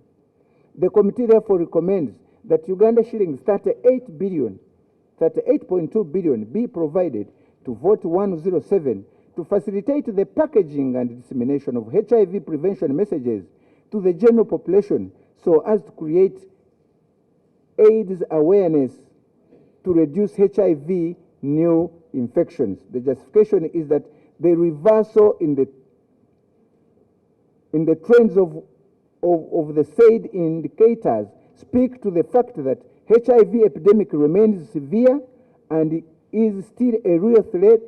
The committee therefore recommends that Uganda shillings 38.2 billion be provided to vote 107 to facilitate the packaging and dissemination of HIV prevention messages to the general population so as to create AIDS awareness to reduce HIV new infections. The justification is that the reversal in the trends of the said indicators speak to the fact that HIV epidemic remains severe and is still a real threat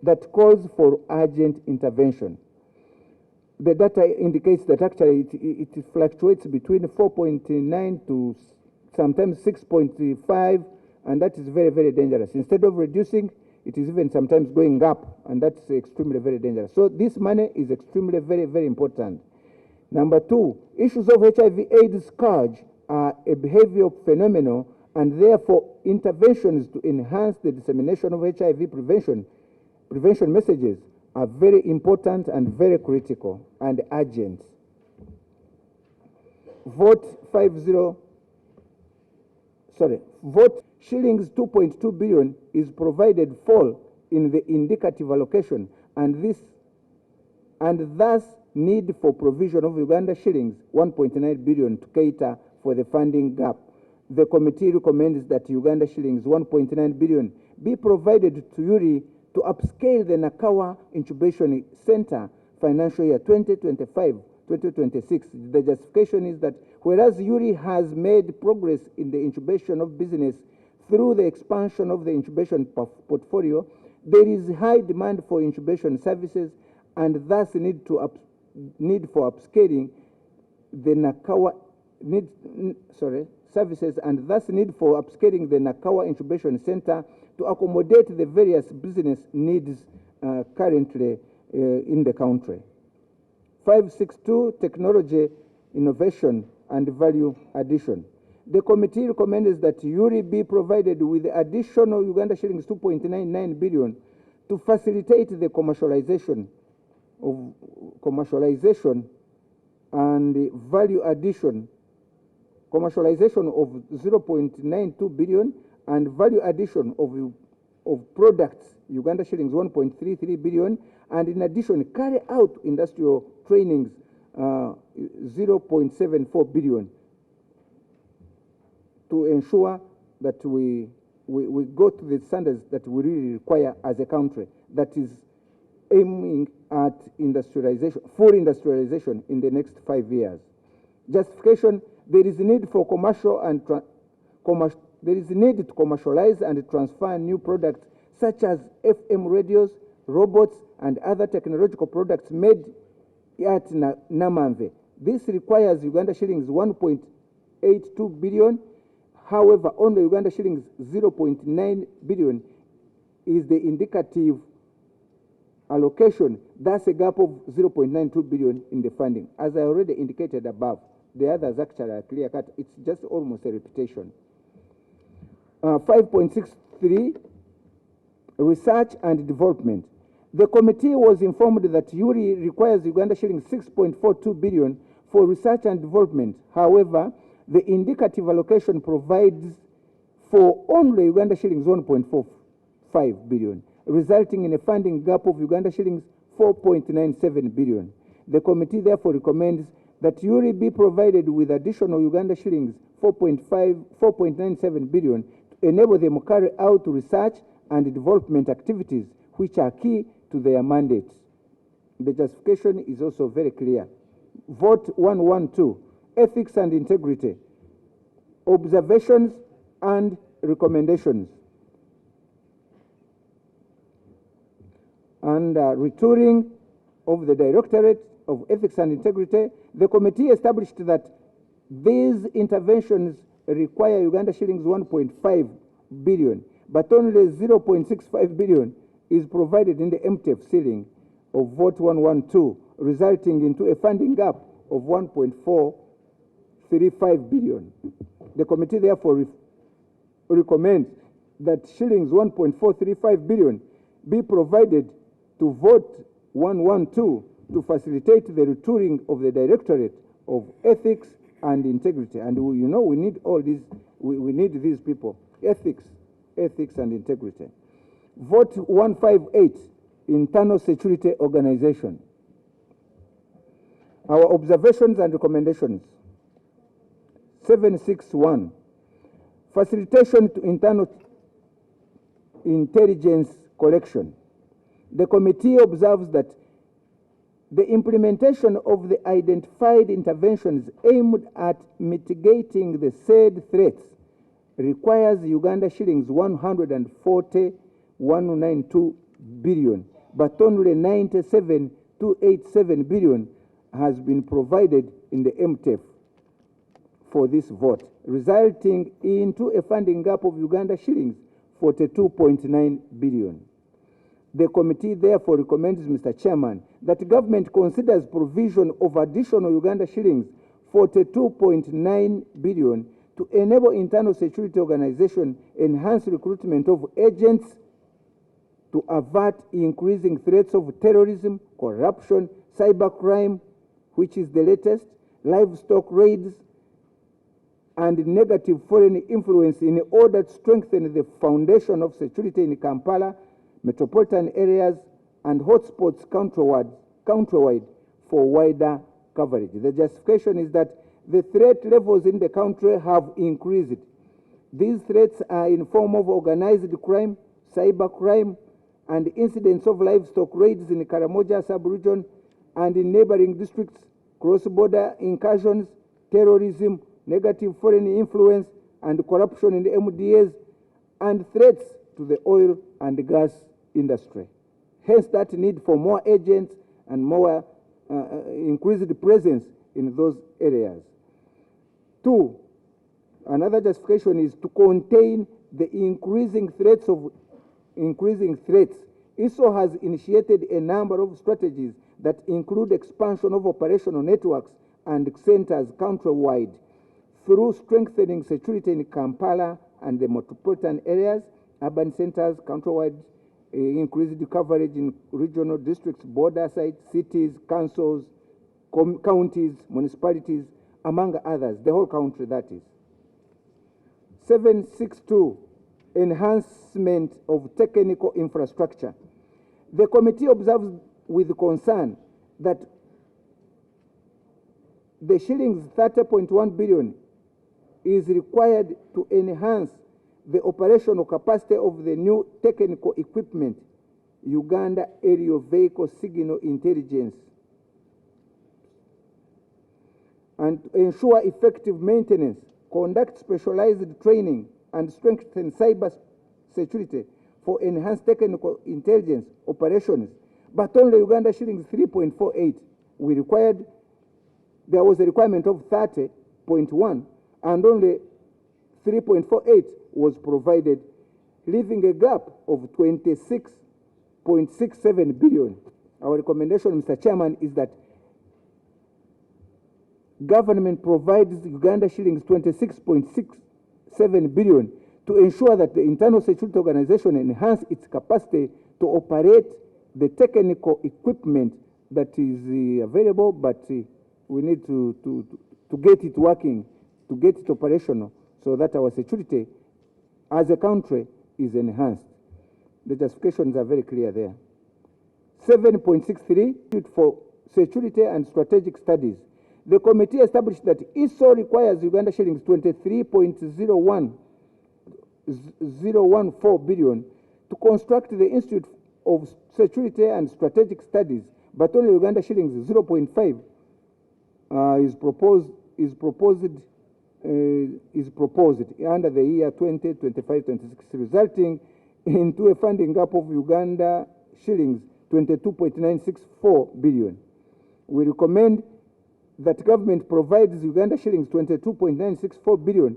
that calls for urgent intervention. The data indicates that actually it fluctuates between 4.9 to sometimes 6.5, and that is very, very dangerous. Instead of reducing, it is even sometimes going up, and that's extremely very dangerous. So this money is extremely very, very important. Number two, issues of HIV/AIDS scourge are a behavioral phenomenon, and therefore interventions to enhance the dissemination of HIV prevention messages are very important and very critical and urgent. Vote shillings 2.2 billion is provided for in the indicative allocation, and thus need for provision of Uganda shillings 1.9 billion to cater for the funding gap. The committee recommends that Uganda shillings 1.9 billion be provided to URI to upscale the Nakawa Incubation Center financial year 2025-2026. The justification is that whereas URI has made progress in the incubation of business through the expansion of the incubation portfolio, there is high demand for incubation services and thus need for upscaling the Nakawa services, and thus need for upscaling the Nakawa Incubation Center to accommodate the various business needs currently in the country. 562, technology, innovation, and value addition. The committee recommends that URI be provided with additional Uganda shillings 2.99 billion to facilitate the commercialization and value addition, commercialization of 0.92 billion and value addition of products, Uganda shillings 1.33 billion, and in addition carry out industrial trainings 0.74 billion to ensure that we go to the standards that we really require as a country that is aiming at industrialization, full industrialization in the next 5 years. Justification: there is a need for there is a need to commercialize and transfer new products such as FM radios, robots, and other technological products made at Namamve. This requires Uganda shillings 1.82 billion. However, only Uganda shillings 0.9 billion is the indicative allocation. That's a gap of 0.92 billion in the funding. As I already indicated above, the others actually are clear cut. It's just almost a repetition. 5.63, research and development. The committee was informed that URI requires Uganda shillings 6.42 billion for research and development. However, the indicative allocation provides for only Uganda shillings 1.45 billion, resulting in a funding gap of Uganda shillings 4.97 billion. The committee therefore recommends that URI be provided with additional Uganda shillings 4.97 billion to enable them to carry out research and development activities which are key to their mandate. The justification is also very clear. Vote 112, ethics and integrity, observations and recommendations. And retooling of the Directorate of Ethics and Integrity, the committee established that these interventions require Uganda shillings 1.5 billion, but only 0.65 billion is provided in the MTF ceiling of vote 112, resulting into a funding gap of 1.435 billion. The committee therefore recommends that shillings 1.435 billion be provided to vote 112 to facilitate the retooling of the Directorate of Ethics and Integrity. And you know, we need all these, we need these people, ethics and integrity. Vote 158, internal security organization. Our observations and recommendations. 761, facilitation to internal intelligence collection. The committee observes that the implementation of the identified interventions aimed at mitigating the said threats requires Uganda shillings 140,192 billion, but only 97,287 billion has been provided in the MTF for this vote, resulting into a funding gap of Uganda shillings 42.9 billion. The committee therefore recommends, Mr. Chairman, that the government considers provision of additional Uganda shillings 42.9 billion to enable internal security organization enhance recruitment of agents to avert increasing threats of terrorism, corruption, cybercrime, which is the latest, livestock raids, and negative foreign influence in order to strengthen the foundation of security in Kampala, metropolitan areas, and hotspots countrywide for wider coverage. The justification is that the threat levels in the country have increased. These threats are in form of organized crime, cybercrime, and incidents of livestock raids in Karamoja sub-region and in neighboring districts, cross-border incursions, terrorism, negative foreign influence, and corruption in the MDAs, and threats to the oil and gas industry. Hence that need for more agents and more increased presence in those areas. 2, another justification is to contain the increasing threats. ISO has initiated a number of strategies that include expansion of operational networks and centers countrywide through strengthening security in Kampala and the metropolitan areas, urban centers countrywide, increased coverage in regional districts, border sites, cities, councils, counties, municipalities, among others, the whole country that is. 762, enhancement of technical infrastructure. The committee observes with concern that the shillings 30.1 billion is required to enhance the operational capacity of the new technical equipment, Uganda Aerial Vehicle Signal Intelligence, and to ensure effective maintenance, conduct specialized training, and strengthen cyber security for enhanced technical intelligence operations, but only Uganda shillings 3.48. There was a requirement of 30.1, and only 3.48 was provided, leaving a gap of 26.67 billion. Our recommendation, Mr. Chairman, is that government provides Uganda shillings 26.67 billion to ensure that the internal security organization enhance its capacity to operate the technical equipment that is available, but we need to get it working, to get it operational, so that our security as a country is enhanced. The justifications are very clear there. 7.63, for security and strategic studies. The committee established that ISO requires Uganda shillings 23.01 0.014 billion to construct the Institute of Security and Strategic Studies, but only Uganda shillings 0.5 is proposed under the year 2025-26, resulting into a funding gap of Uganda shillings 22.964 billion. We recommend that government provides Uganda shillings 22.964 billion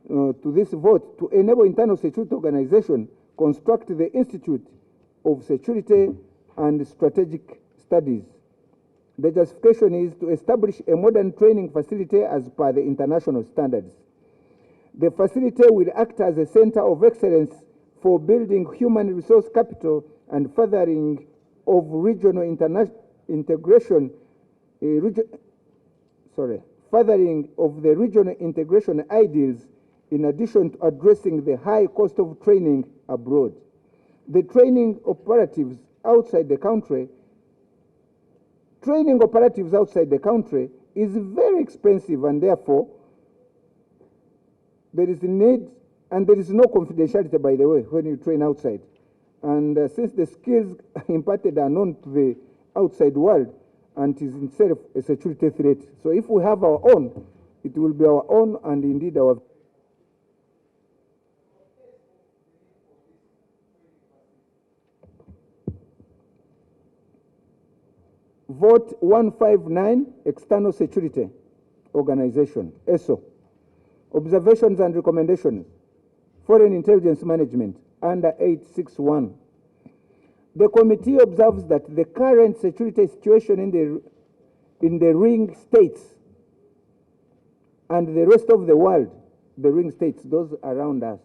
to this vote to enable internal security organization construct the Institute of Security and Strategic Studies. The justification is to establish a modern training facility as per the international standards. The facility will act as a center of excellence for building human resource capital and furthering of regional integration, furthering of the regional integration ideals, in addition to addressing the high cost of training abroad. The training operatives outside the country is very expensive, and therefore there is a need, and there is no confidentiality, by the way, when you train outside. And since the skills imparted are known to the outside world, and it is itself a security threat. So if we have our own, it will be our own, and indeed our. Vote 159, External Security Organization, ESO. Observations and recommendations. Foreign Intelligence Management, under 861. The committee observes that the current security situation in the ring states and the rest of the world, the ring states, those around us,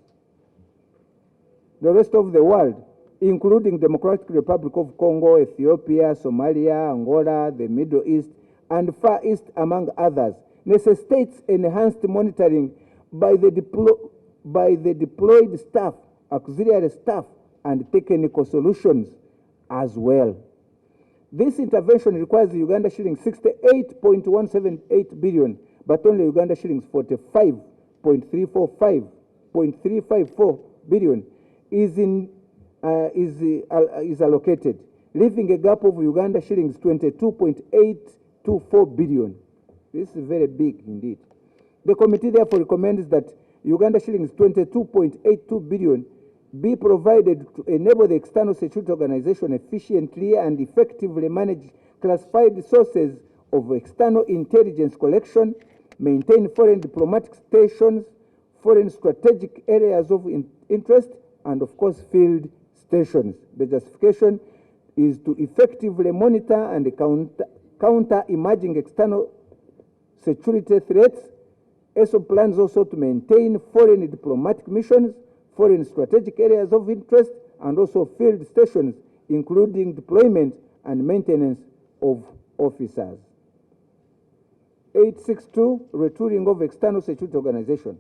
the rest of the world, including Democratic Republic of Congo, Ethiopia, Somalia, Angola, the Middle East, and Far East, among others, necessitates enhanced monitoring by the deployed staff, auxiliary staff, and technical solutions as well. This intervention requires Uganda shillings 68.178 billion, but only Uganda shillings 45.354 billion is allocated, leaving a gap of Uganda shillings 22.824 billion. This is very big indeed. The committee therefore recommends that Uganda shillings 22.82 billion be provided to enable the external security organization efficiently and effectively manage classified sources of external intelligence collection, maintain foreign diplomatic stations, foreign strategic areas of interest, and of course field stations. The justification is to effectively monitor and counter emerging external security threats. ESO plans also to maintain foreign diplomatic missions, foreign strategic areas of interest, and also field stations, including deployment and maintenance of officers. 862, retooling of external security organization.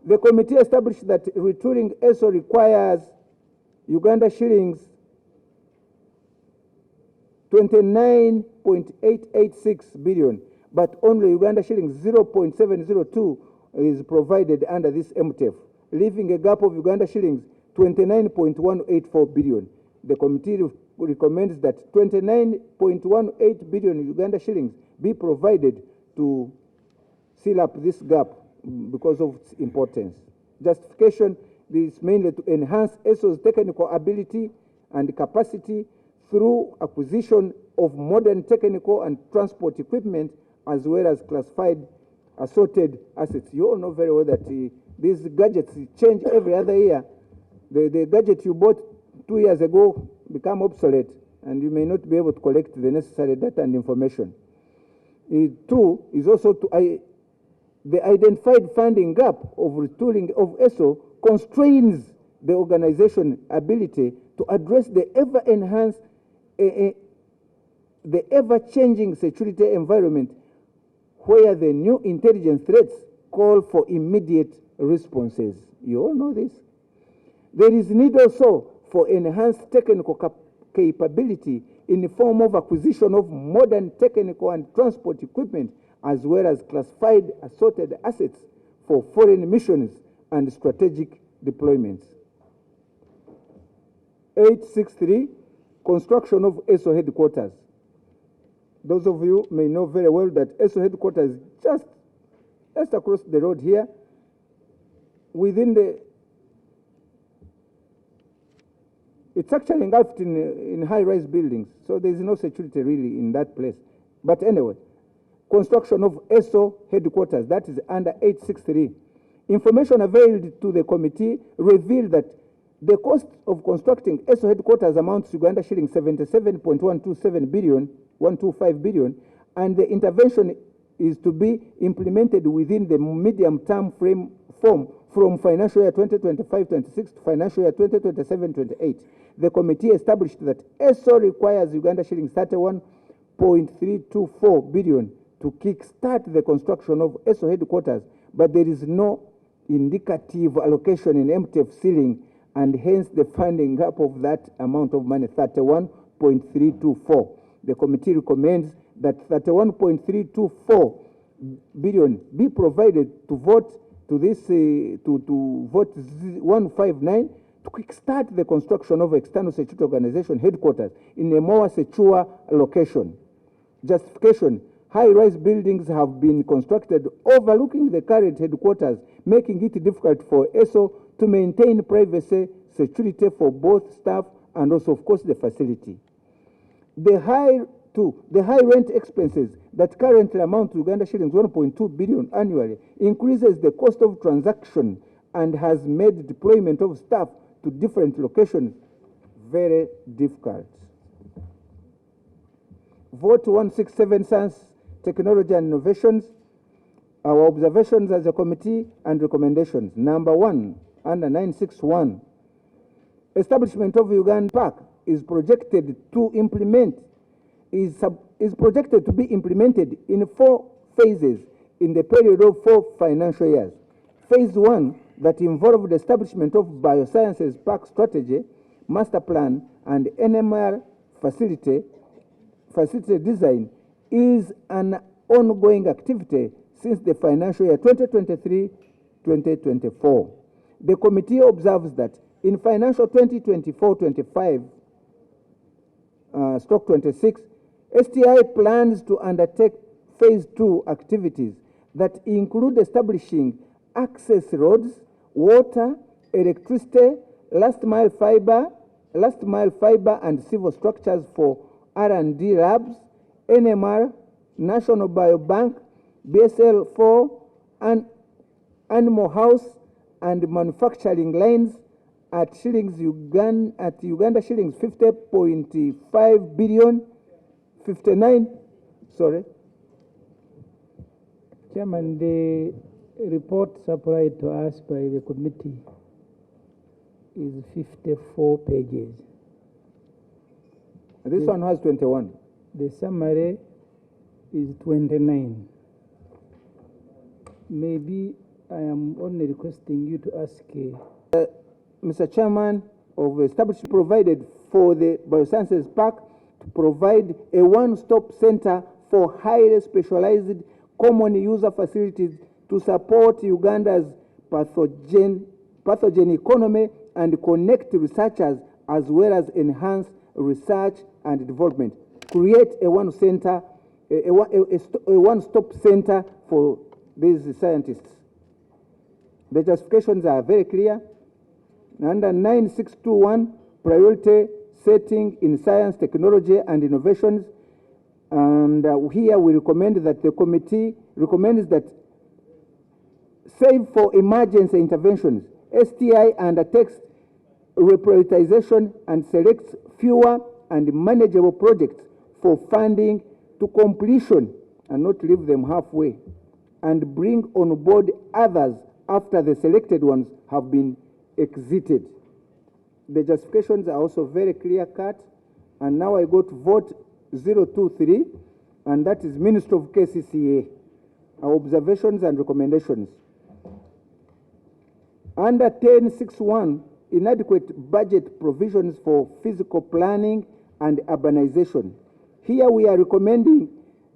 The committee established that retooling ESO requires Uganda shillings 29.886 billion, but only Uganda shillings 0.702 is provided under this MTF, leaving a gap of Uganda shillings 29.184 billion. The committee recommends that 29.18 billion Uganda shillings be provided to seal up this gap because of its importance. Justification is mainly to enhance ESO's technical ability and capacity through acquisition of modern technical and transport equipment, as well as classified assorted assets. You all know very well that these gadgets change every other year. The gadget you bought 2 years ago become obsolete, and you may not be able to collect the necessary data and information. Two is also to the identified funding gap of retooling of ESO constrains the organization ability to address the ever-changing security environment, where the new intelligence threats call for immediate responses. You all know this. There is need also for enhanced technical capability in the form of acquisition of modern technical and transport equipment, as well as classified assorted assets for foreign missions and strategic deployments. 863, construction of ESO headquarters. Those of you may know very well that ESO headquarters is just across the road here, within the, it's actually engulfed in high-rise buildings, so there's no security really in that place. But anyway, construction of ESO headquarters, that is under 863. Information availed to the committee revealed that the cost of constructing ESO headquarters amounts to Uganda shilling 77.127 billion, 125 billion, and the intervention is to be implemented within the medium-term form from financial year 2025-26 to financial year 2027-28. The committee established that ESO requires Uganda shilling 31.324 billion to kickstart the construction of ESO headquarters, but there is no indicative allocation in MTF ceiling, and hence the funding up of that amount of money, 31.324. The committee recommends that 31.324 billion be provided to vote to this to vote 159 to kickstart the construction of external security organization headquarters in a more secure location. Justification: high-rise buildings have been constructed overlooking the current headquarters, making it difficult for ESO to maintain privacy, security for both staff and also, of course, the facility. The high rent expenses that currently amount to Uganda shillings 1.2 billion annually increases the cost of transaction and has made deployment of staff to different locations very difficult. Vote 167, Science, Technology and Innovations. Our observations as a committee and recommendations. Number 1, under 961, establishment of Uganda Park is projected to be implemented in 4 phases in the period of 4 financial years. Phase 1, that involved the establishment of Biosciences Park Strategy, Master Plan, and NMR facility design, is an ongoing activity since the financial year 2023-2024. The committee observes that in financial 2024-25, stroke 26, STI plans to undertake phase 2 activities that include establishing access roads, water, electricity, last mile fiber and civil structures for R&D labs, NMR, National Biobank, BSL4, and Animal House and manufacturing lines at Uganda shillings 50.5 billion, 59, sorry. Chairman, the report supplied to us by the committee is 54 pages. This one has 21. The summary is 29. Maybe I am only requesting you to ask. Mr. Chairman, of establishment provided for the Biosciences Park to provide a one-stop center for highly specialized common user facilities to support Uganda's pathogen economy and connect researchers as well as enhance research and development. Create a one-stop center for these scientists. The justifications are very clear. Under 9621, priority setting in science, technology, and innovations. And here we recommend that the committee recommends that, save for emergency interventions, STI undertakes reprioritization and selects fewer and manageable projects for funding to completion and not leave them halfway, and bring on board others after the selected ones have been exited. The justifications are also very clear-cut. And now I go to vote 023, and that is Minister of KCCA. Our observations and recommendations. Under 1061, inadequate budget provisions for physical planning and urbanization. Here we are recommending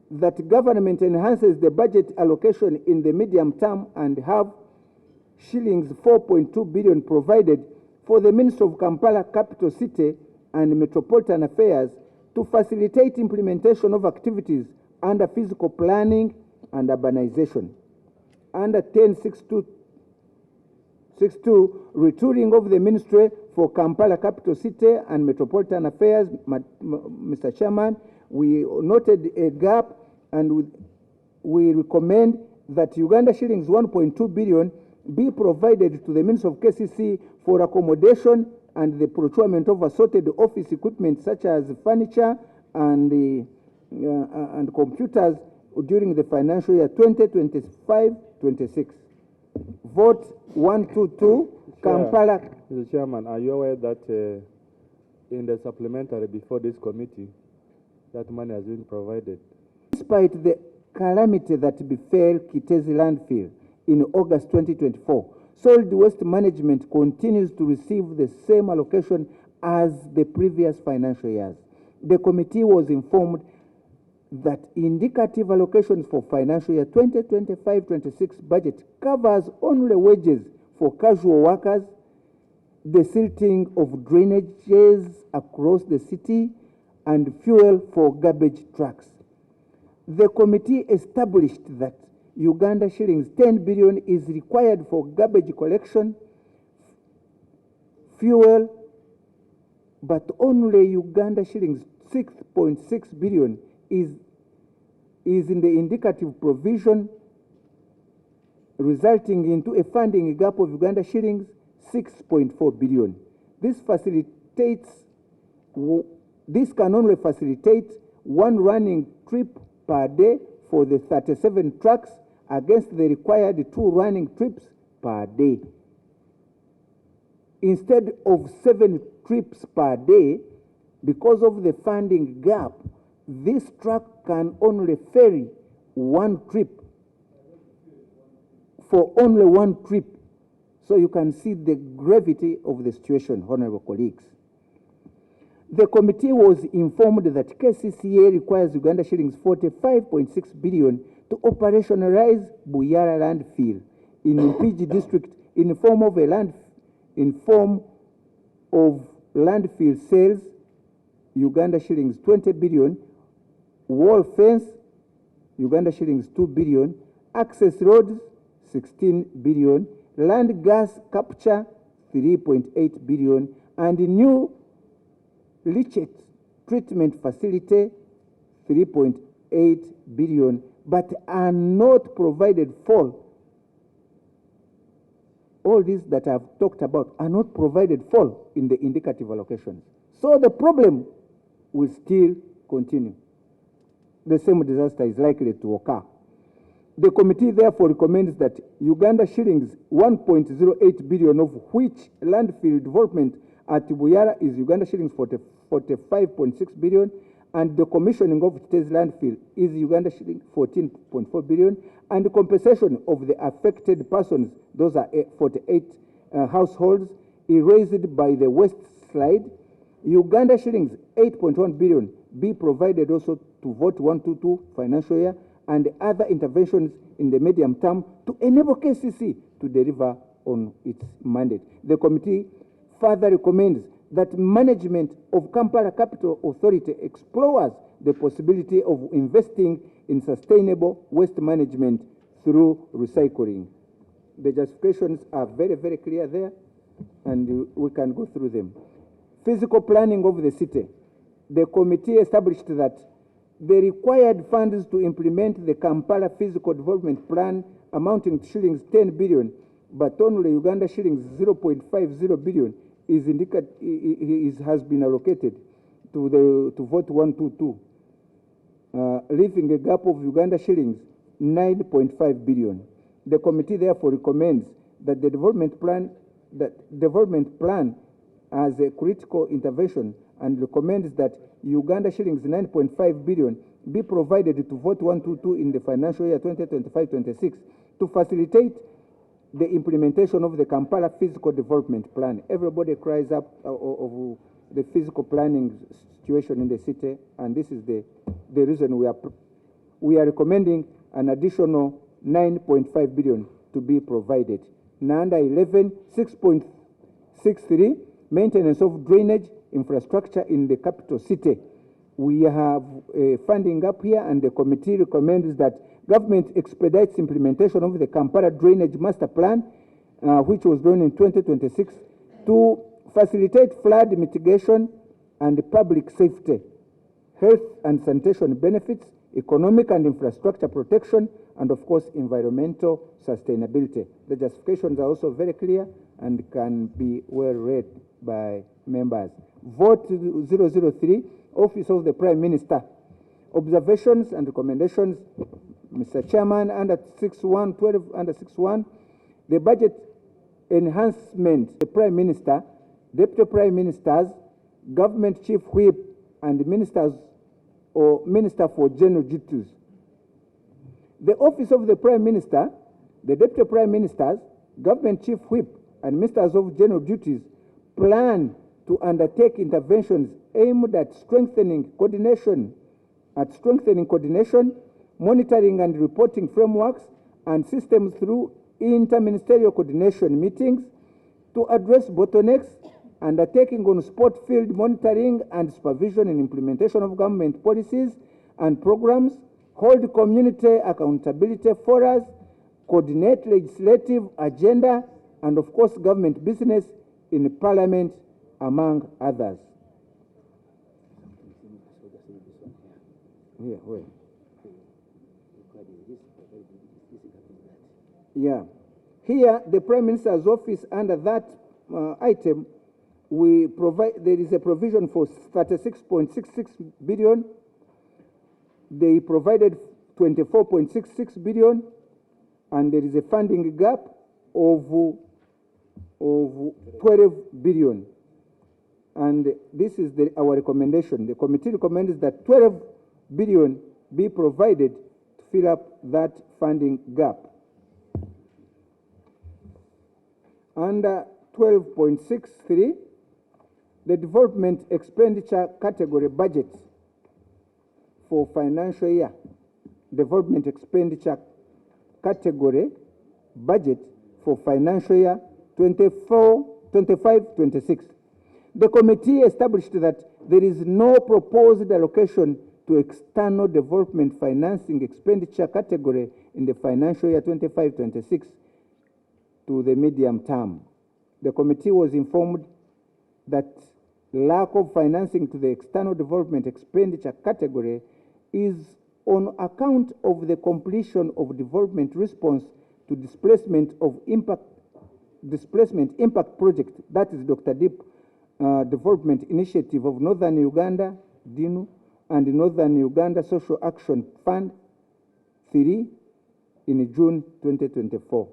that government enhances the budget allocation in the medium term and have shillings 4.2 billion provided for the Ministry of Kampala Capital City and Metropolitan Affairs to facilitate implementation of activities under physical planning and urbanization. Under 10.62, retooling of the Ministry for Kampala Capital City and Metropolitan Affairs, Mr. Chairman, we noted a gap and we recommend that Uganda shillings 1.2 billion be provided to the Ministry of KCCA for accommodation and the procurement of assorted office equipment such as furniture and computers during the financial year 2025-26. Vote 122, Kampala. Mr. Chairman, are you aware that in the supplementary before this committee, that money has been provided? Despite the calamity that befell Kitezi landfill in August 2024, solid waste management continues to receive the same allocation as the previous financial years. The committee was informed that indicative allocations for financial year 2025-26 budget covers only wages for casual workers, the silting of drainages across the city, and fuel for garbage trucks. The committee established that Uganda shillings 10 billion is required for garbage collection, fuel, but only Uganda shillings 6.6 billion is in the indicative provision, resulting into a funding gap of Uganda shillings 6.4 billion. This can only facilitate one running trip per day for the 37 trucks against the required 2 running trips per day. Instead of 7 trips per day, because of the funding gap, this truck can only ferry 1 trip for only 1 trip. So you can see the gravity of the situation, honorable colleagues. The committee was informed that KCCA requires Uganda shillings 45.6 billion to operationalize Buyara landfill in Mpigi district in form of landfill sales, Uganda shillings 20 billion, wall fence, Uganda shillings 2 billion, access roads 16 billion, land gas capture 3.8 billion, and new leachate treatment facility 3.8 billion, but are not provided for. All these that I've talked about are not provided for in the indicative allocations. So the problem will still continue. The same disaster is likely to occur. The committee therefore recommends that Uganda shillings 1.08 billion, of which landfill development at Buyara is Uganda shillings 45.6 billion, and the commissioning of Kitezi landfill is Uganda shillings 14.4 billion, and the compensation of the affected persons, those are 48 households erased by the waste slide, Uganda shillings 8.1 billion be provided also to vote 122 financial year, and other interventions in the medium term to enable KCC to deliver on its mandate. The committee further recommends that management of Kampala Capital Authority explores the possibility of investing in sustainable waste management through recycling. The justifications are very, very clear there, and we can go through them. Physical planning of the city. The committee established that the required funds to implement the Kampala Physical Development Plan amounting to shillings 10 billion, but only Uganda shillings 0.50 billion has been allocated to vote 122, leaving a gap of Uganda shillings 9.5 billion. The committee therefore recommends that the development plan as a critical intervention, and recommends that Uganda shillings 9.5 billion be provided to vote 122 in the financial year 2025-26 to facilitate the implementation of the Kampala Physical Development Plan. Everybody cries up of the physical planning situation in the city, and this is the reason we are recommending an additional 9.5 billion to be provided. Nanda 11, 6.63, maintenance of drainage infrastructure in the capital city. We have funding up here, and the committee recommends that government expedites implementation of the Kampala Drainage Master Plan, which was done in 2026, to facilitate flood mitigation and public safety, health and sanitation benefits, economic and infrastructure protection, and of course, environmental sustainability. The justifications are also very clear and can be well read by members. Vote 003, Office of the Prime Minister. Observations and recommendations, Mr. Chairman, under 6.1, 12 under 6.1, the budget enhancement, the Prime Minister, Deputy Prime Ministers, Government Chief Whip, and Ministers or Minister for General Duties. The Office of the Prime Minister, the Deputy Prime Ministers, Government Chief Whip, and Ministers of General Duties plan to undertake interventions aimed at strengthening coordination, monitoring and reporting frameworks and systems through interministerial coordination meetings to address bottlenecks, undertaking on-spot field monitoring and supervision and implementation of government policies and programs, hold community accountability forums, coordinate legislative agenda, and of course government business in Parliament, among others. Yeah. Here, the Prime Minister's office, under that item, we provide, there is a provision for 36.66 billion. They provided 24.66 billion, and there is a funding gap of 12 billion. And this is our recommendation. The committee recommends that 12 billion be provided to fill up that funding gap. Under 12.63, the development expenditure category budget for financial year, development expenditure category budget for financial year 25-26. The committee established that there is no proposed allocation to external development financing expenditure category in the financial year 25-26 to the medium term. The committee was informed that lack of financing to the external development expenditure category is on account of the completion of development response to displacement impact project, that is Dr. Deep Development Initiative of Northern Uganda, DINU, and Northern Uganda Social Action Fund 3 in June 2024.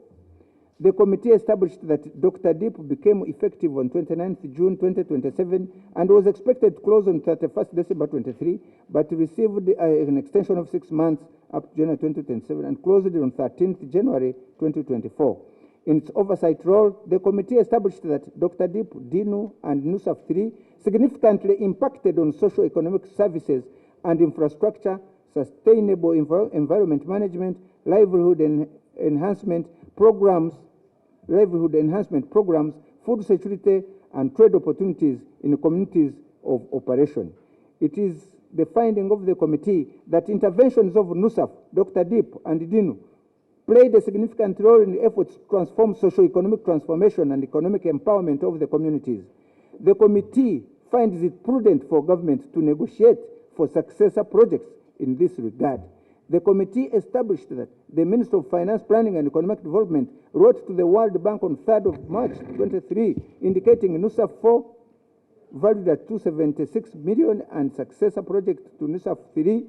The committee established that Dr. Deep became effective on 29th June 2027 and was expected to close on 31st December 23, but received an extension of 6 months up to January 2027 and closed it on 13th January 2024. In its oversight role, the committee established that Dr. Deep, DINU, and NUSAF 3 significantly impacted on socio-economic services and infrastructure, sustainable environment management, livelihood enhancement programs, food security, and trade opportunities in communities of operation. It is the finding of the committee that interventions of NUSAF, Dr. Deep, and DINU played a significant role in the efforts to transform socio-economic transformation and economic empowerment of the communities. The committee finds it prudent for government to negotiate for successor projects in this regard. The committee established that the Minister of Finance, Planning and Economic Development wrote to the World Bank on 3rd of March 23, indicating NUSAF 4 valued at 276 million and successor project to NUSAF 3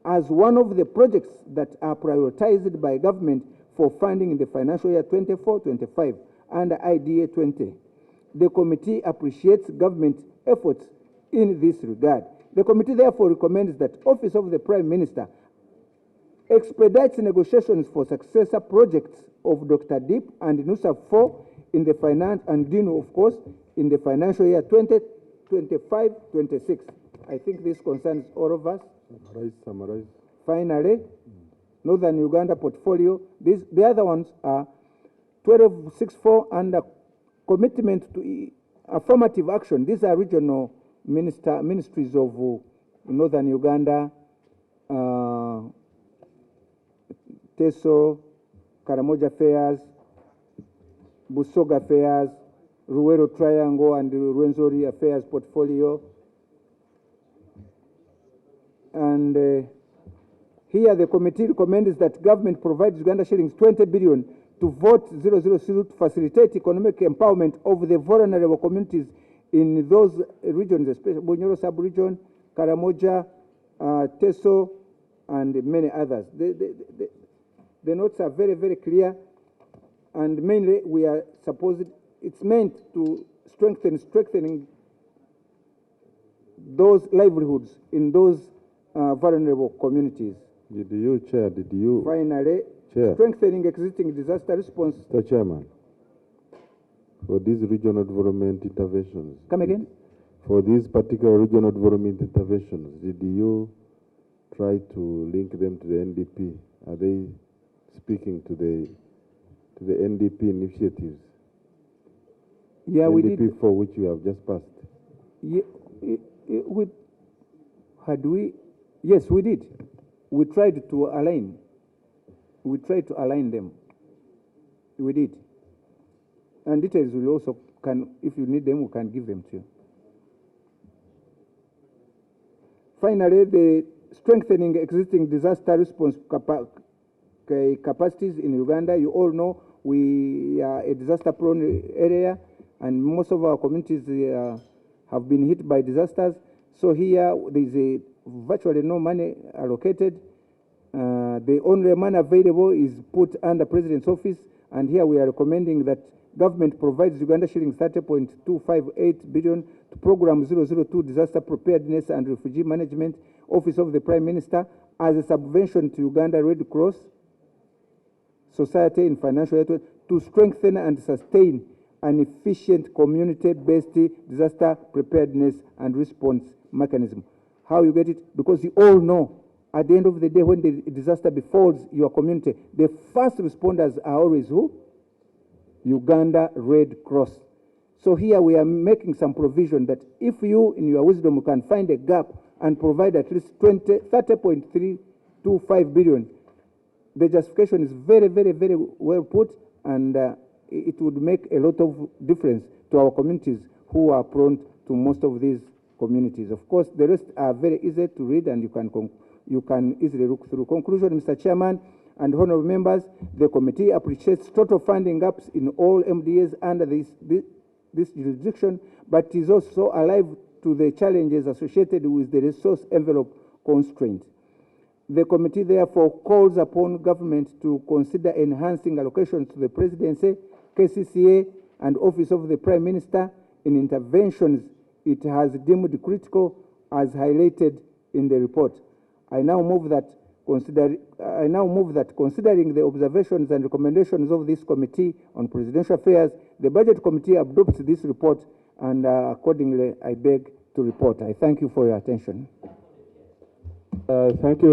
as one of the projects that are prioritized by government for funding in the financial year 24-25 under IDA 20. The committee appreciates government efforts in this regard. The committee therefore recommends that Office of the Prime Minister expedites negotiations for successor projects of Dr. Deep and NUSAF 4 in the finance, and DINU, of course, in the financial year 2025-26. I think this concerns all of us. Summarize. Finally, Northern Uganda portfolio. The other ones are 1264 under commitment to affirmative action. These are regional ministries of northern Uganda, Teso, Karamoja Affairs, Busoga Affairs, Ruwero Triangle and Rwenzori Affairs portfolio. And here the committee recommends that government provides Uganda shillings 20 billion to vote 003 to facilitate economic empowerment of the vulnerable communities in those regions, especially Bunyoro sub-region, Karamoja, Teso, and many others. The notes are very, very clear, and mainly we are supposed, it's meant to strengthening those livelihoods in those vulnerable communities. Did you, Chair, Finally, Chair, strengthening existing disaster response. Mr. Chairman, for these regional development interventions. Come again? For these particular regional development interventions, did you try to link them to the NDP? Are they speaking to the NDP initiatives? Yeah, we did. NDP for which you have just passed. Yeah, yes, we did. We tried to align. We tried to align them. We did. And details will also if you need them, we can give them to you. Finally, the strengthening existing disaster response capacities in Uganda. You all know we are a disaster-prone area, and most of our communities have been hit by disasters. So here there is virtually no money allocated. The only money available is put under President's office, and here we are recommending that government provides Uganda shillings 30.258 billion to Program 002 Disaster Preparedness and Refugee Management, Office of the Prime Minister, as a subvention to Uganda Red Cross Society in financial aid to strengthen and sustain an efficient community-based disaster preparedness and response mechanism. How you get it? Because you all know, at the end of the day, when the disaster befalls your community, the first responders are always who? Uganda Red Cross. So here we are making some provision that if you, in your wisdom, can find a gap and provide at least 30.325 billion, the justification is very, very, very well put, and it would make a lot of difference to our communities who are prone to most of these communities. Of course, the rest are very easy to read, and you can easily look through. Conclusion, Mr. Chairman and honorable members, the committee appreciates total funding gaps in all MDAs under this jurisdiction, but is also alive to the challenges associated with the resource envelope constraint. The committee therefore calls upon government to consider enhancing allocations to the Presidency, KCCA, and Office of the Prime Minister in interventions it has deemed critical, as highlighted in the report. I now move that considering the observations and recommendations of this Committee on Presidential Affairs, the Budget Committee adopts this report, and accordingly I beg to report. I thank you for your attention. Thank you.